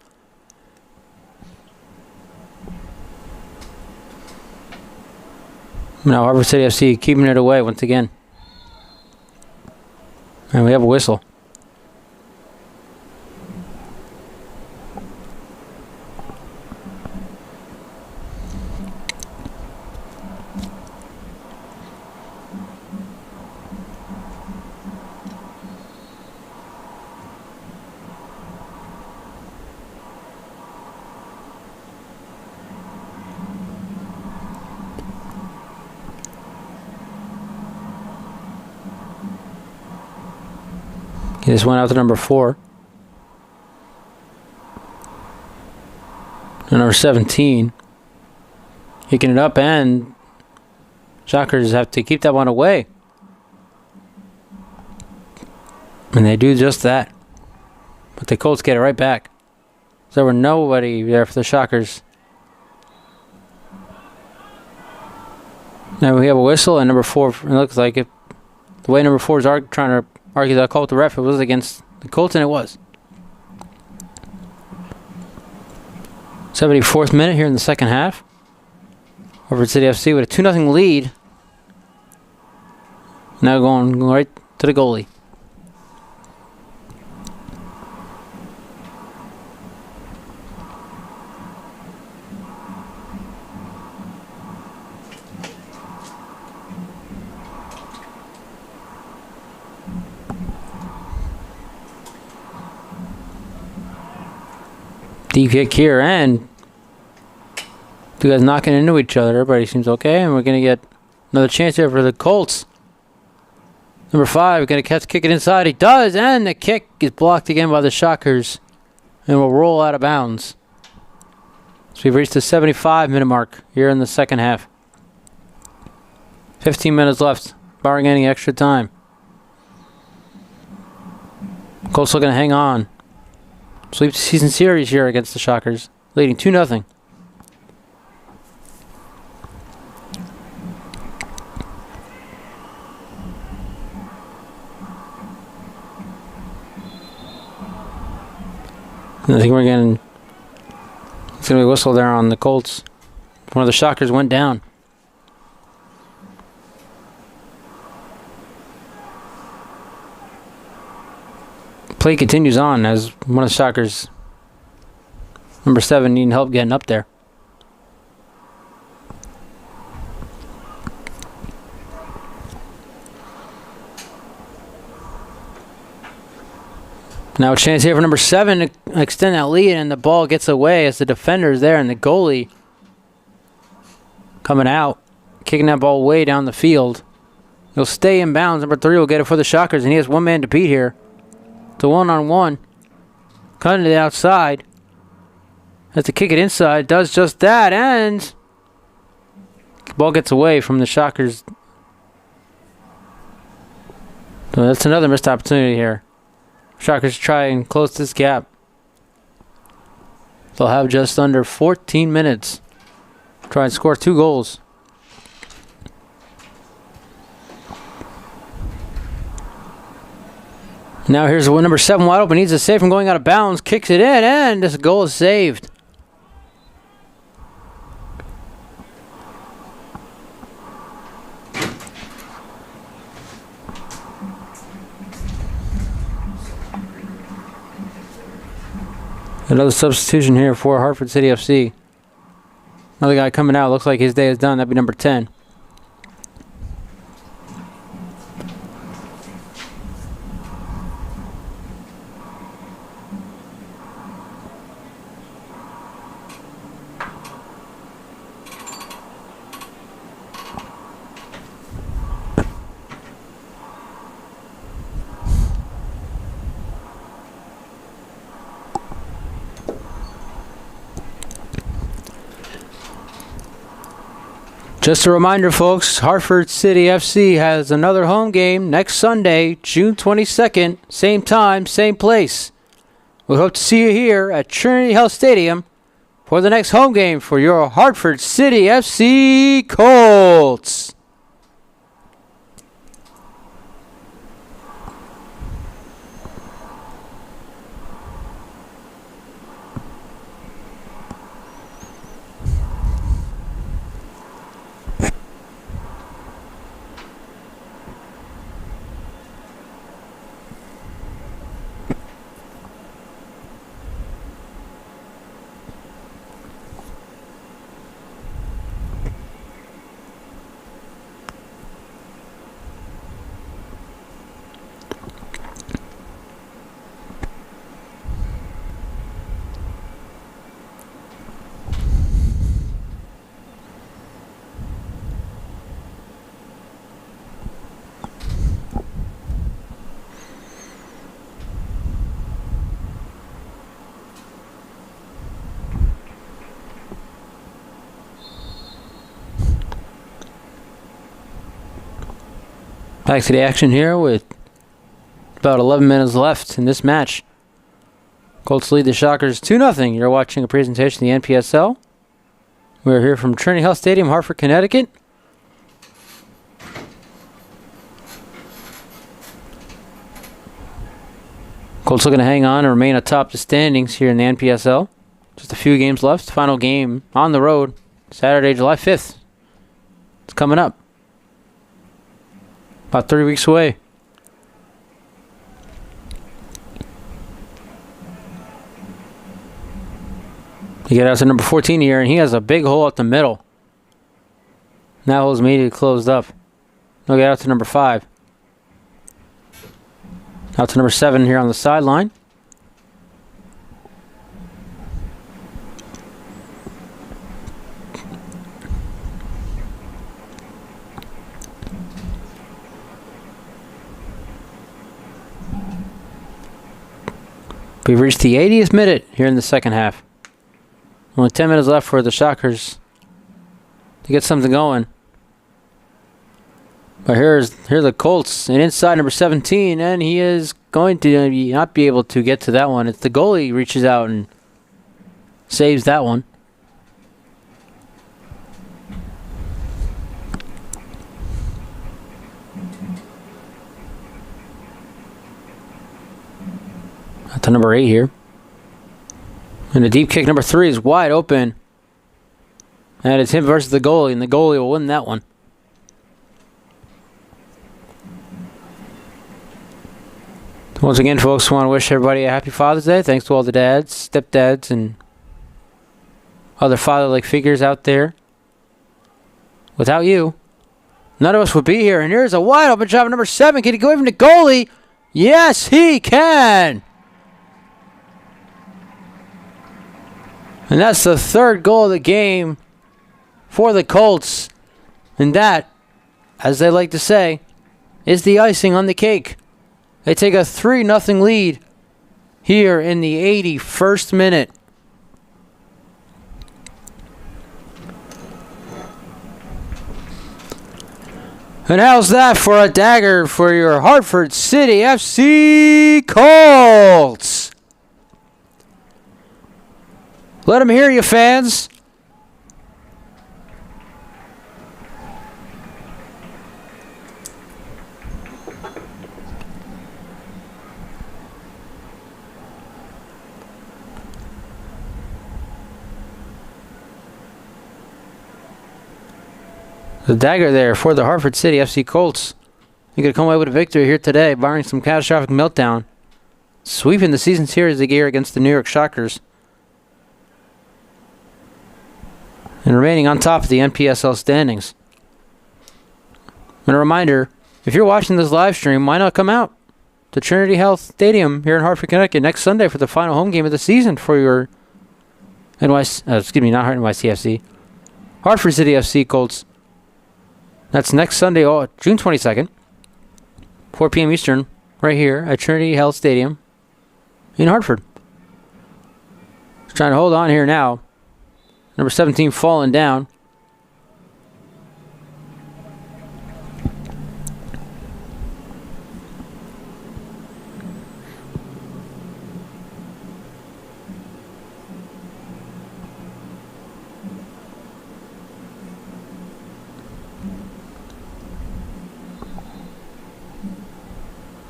Now Hartford City FC keeping it away once again. And we have a whistle. This went out to number 4. And number 17. Kicking it up, and Shockers have to keep that one away. And they do just that. But the Colts get it right back. There were nobody there for the Shockers. Now we have a whistle, and number 4, it looks like it. The way number 4 is trying to argue that call with the ref, it was against the Colts, and it was. 74th minute here in the second half. Hartford City FC with a 2-0 lead. Now going right to the goalie. Deep kick here, and two guys knocking into each other. Everybody seems okay, and we're going to get another chance here for the Colts. Number 5 going to kick it inside. He does, and the kick is blocked again by the Shockers and will roll out of bounds. So we've reached the 75-minute mark here in the second half. 15 minutes left, barring any extra time. Colts looking to hang on. Sweep the season series here against the Shockers, leading 2-0. I think we're getting, it's going to be a whistle there on the Colts. One of the Shockers went down. Play continues on as one of the Shockers, number 7, needing help getting up there. Now a chance here for number 7 to extend that lead, and the ball gets away as the defender's there, and the goalie coming out, kicking that ball way down the field. He'll stay in bounds. Number 3 will get it for the Shockers, and he has one man to beat here. The 1-on-1, cutting to the outside. Has to kick it inside, does just that, and the ball gets away from the Shockers. So that's another missed opportunity here. Shockers try and close this gap. They'll have just under 14 minutes. Try and score 2 goals. Now here's the number 7 wide open. Needs a save from going out of bounds. Kicks it in, and this goal is saved. Another substitution here for Hartford City FC. Another guy coming out. Looks like his day is done. That'd be number 10. Just a reminder, folks, Hartford City FC has another home game next Sunday, June 22nd, same time, same place. We hope to see you here at Trinity Health Stadium for the next home game for your Hartford City FC Colts. Back to the action here with about 11 minutes left in this match. Colts lead the Shockers 2-0. You're watching a presentation of the NPSL. We're here from Trinity Health Stadium, Hartford, Connecticut. Colts looking to hang on and remain atop the standings here in the NPSL. Just a few games left. Final game on the road, Saturday, July 5th. It's coming up. About 3 weeks away. You get out to number 14 here, and he has a big hole up the middle. That hole's immediately closed up. He'll get out to number 5. Out to number 7 here on the sideline. We've reached the 80th minute here in the second half. Only 10 minutes left for the Shockers to get something going. But here's the Colts, and inside number 17, and he is going to not be able to get to that one. It's the goalie reaches out and saves that one. Out to number 8 here. And the deep kick number 3 is wide open. And it's him versus the goalie, and the goalie will win that one. Once again, folks, I want to wish everybody a happy Father's Day. Thanks to all the dads, stepdads, and other father-like figures out there. Without you, none of us would be here. And here's a wide open shot of number 7. Can he go away from the goalie? Yes, he can! And that's the third goal of the game for the Colts. And that, as they like to say, is the icing on the cake. They take a 3-0 lead here in the 81st minute. And how's that for a dagger for your Hartford City FC Colts? Let them hear you, fans. The dagger there for the Hartford City FC Colts. You could come away with a victory here today, barring some catastrophic meltdown. Sweeping the season series here against the New York Shockers. And remaining on top of the NPSL standings. And a reminder, if you're watching this live stream, why not come out to Trinity Health Stadium here in Hartford, Connecticut next Sunday for the final home game of the season for your Hartford City FC Colts. That's next Sunday, June 22nd, 4 p.m. Eastern, right here at Trinity Health Stadium in Hartford. Just trying to hold on here now. Number 17 falling down.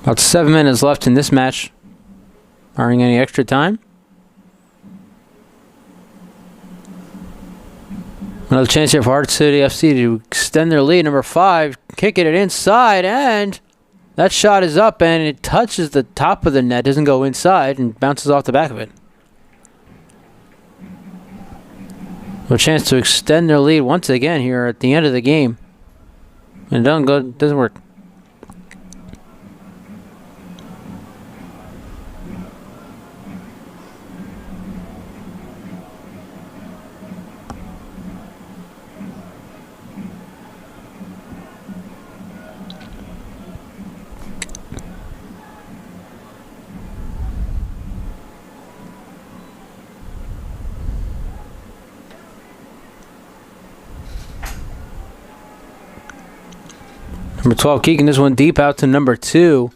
About 7 minutes left in this match, barring any extra time. Another chance here for Hartford City FC to extend their lead. Number 5, kicking it inside, and that shot is up, and it touches the top of the net, doesn't go inside, and bounces off the back of it. A chance to extend their lead once again here at the end of the game. And it doesn't work. Number Number 12 kicking this one deep out to number 2.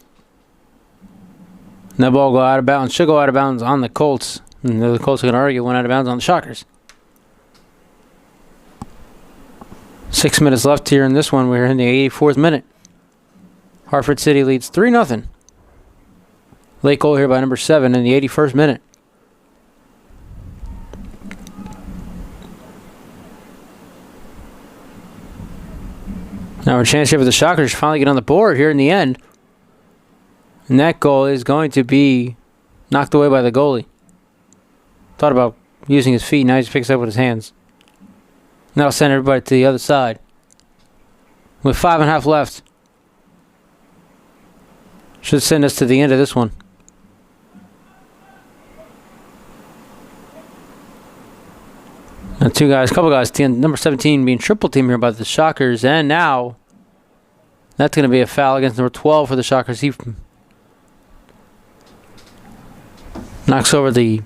And that ball go out of bounds. Should go out of bounds on the Colts. And the Colts are going to argue it went out of bounds on the Shockers. 6 minutes left here in this one. We're in the 84th minute. Hartford City leads 3-0. Late goal here by number 7 in the 81st minute. Now a chance here for the Shockers to finally get on the board here in the end. And that goal is going to be knocked away by the goalie. Thought about using his feet, now he just picks it up with his hands. Now send everybody to the other side. With 5.5 left. Should send us to the end of this one. Now couple guys, number 17 being triple team here by the Shockers, and now that's going to be a foul against number 12 for the Shockers. He knocks over the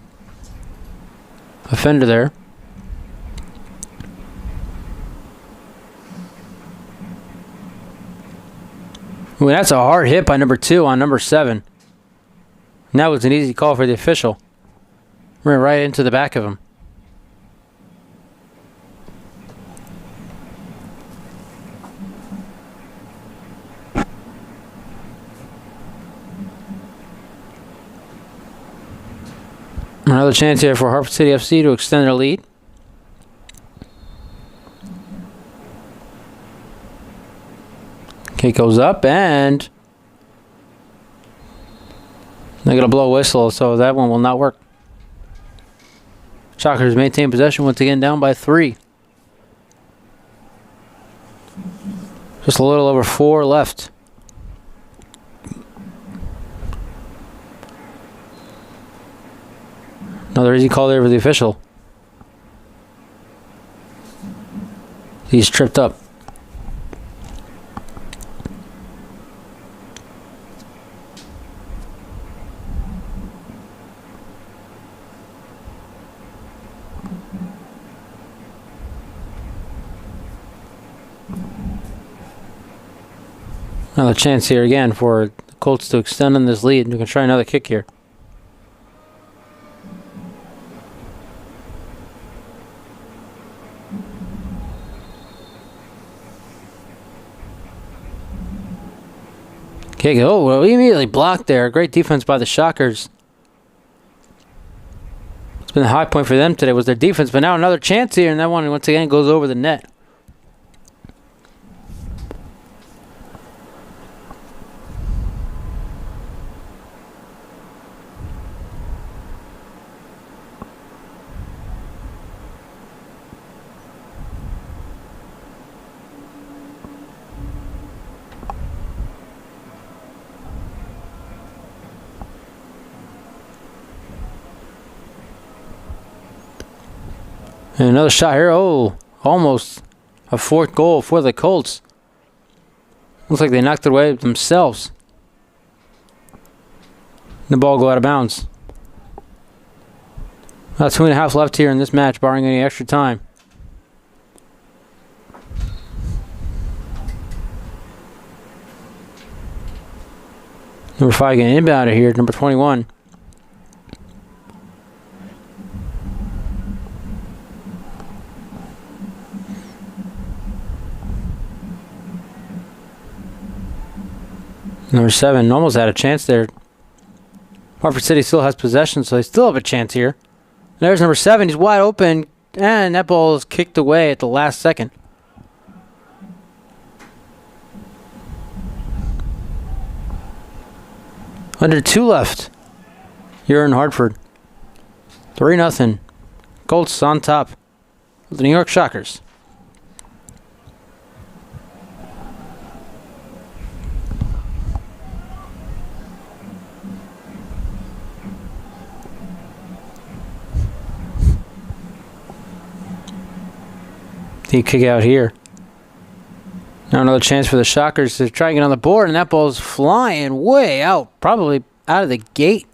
offender there. Ooh, that's a hard hit by number 2 on number 7. And that was an easy call for the official. Ran right into the back of him. Another chance here for Hartford City FC to extend their lead. Kick goes up, and they're going to blow a whistle, so that one will not work. Shockers maintain possession once again, down by 3. Just a little over 4 left. Another easy call there for the official. He's tripped up. Another chance here again for the Colts to extend on this lead. We can try another kick here. Kick. Oh, well, we immediately blocked there. Great defense by the Shockers. It's been the high point for them today was their defense, but now another chance here, and that one once again goes over the net. And another shot here. Oh, almost a 4th goal for the Colts. Looks like they knocked it away themselves. The ball go out of bounds. About 2.5 left here in this match, barring any extra time. Number 5 getting inbound here. Number 21. Number 7 almost had a chance there. Hartford City still has possession, so they still have a chance here. And there's number 7. He's wide open, and that ball is kicked away at the last second. Under 2 left here in Hartford. 3-0. Colts on top of the New York Shockers. He kick out here. Now another chance for the Shockers to try and get on the board, and that ball's flying way out, probably out of the gate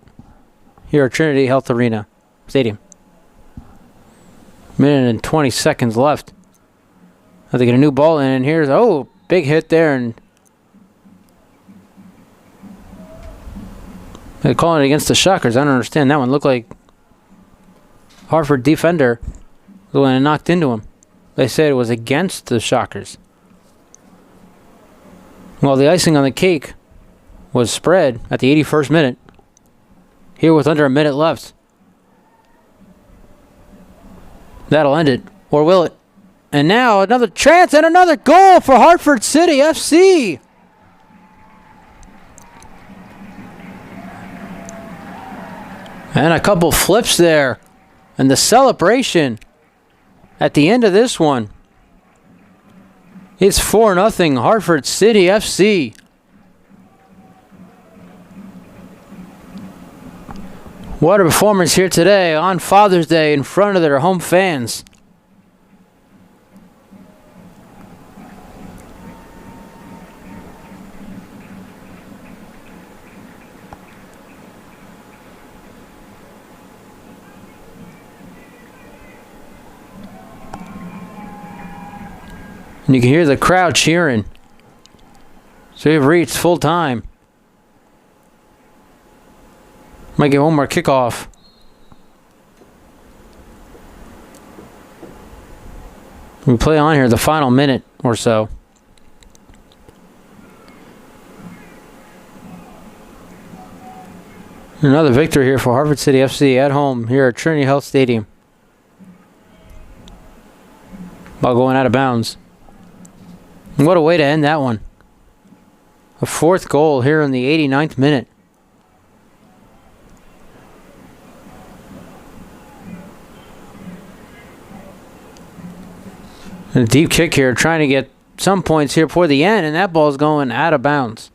here at Trinity Health Arena Stadium. Minute and 20 seconds left. Have to get a new ball in, and here's, oh, big hit there, and They're calling it against the Shockers. I don't understand. That one looked like Hartford defender the one that knocked into him. They said it was against the Shockers. Well, the icing on the cake was spread at the 81st minute. Here with under a minute left. That'll end it. Or will it? And now another chance and another goal for Hartford City FC. And a couple flips there. And the celebration at the end of this one. It's 4-0 Hartford City FC. What a performance here today on Father's Day in front of their home fans. And you can hear the crowd cheering. So we've reached full time. Might get one more kickoff. We play on here the final minute or so. Another victory here for Hartford City FC at home here at Trinity Health Stadium. While going out of bounds. And what a way to end that one. A fourth goal here in the 89th minute. And a deep kick here, trying to get some points here before the end, and that ball's going out of bounds.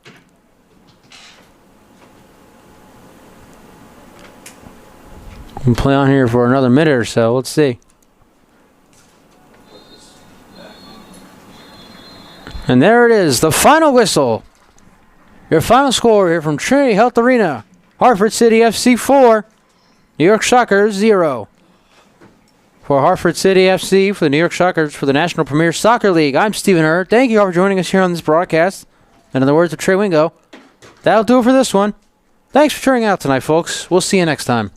We'll play on here for another minute or so. Let's see. And there it is, the final whistle. Your final score here from Trinity Health Arena. Hartford City FC 4, New York Shockers 0. For Hartford City FC, for the New York Shockers, for the National Premier Soccer League, I'm Stephen Hurd. Thank you all for joining us here on this broadcast. And in the words of Trey Wingo, that'll do it for this one. Thanks for tuning out tonight, folks. We'll see you next time.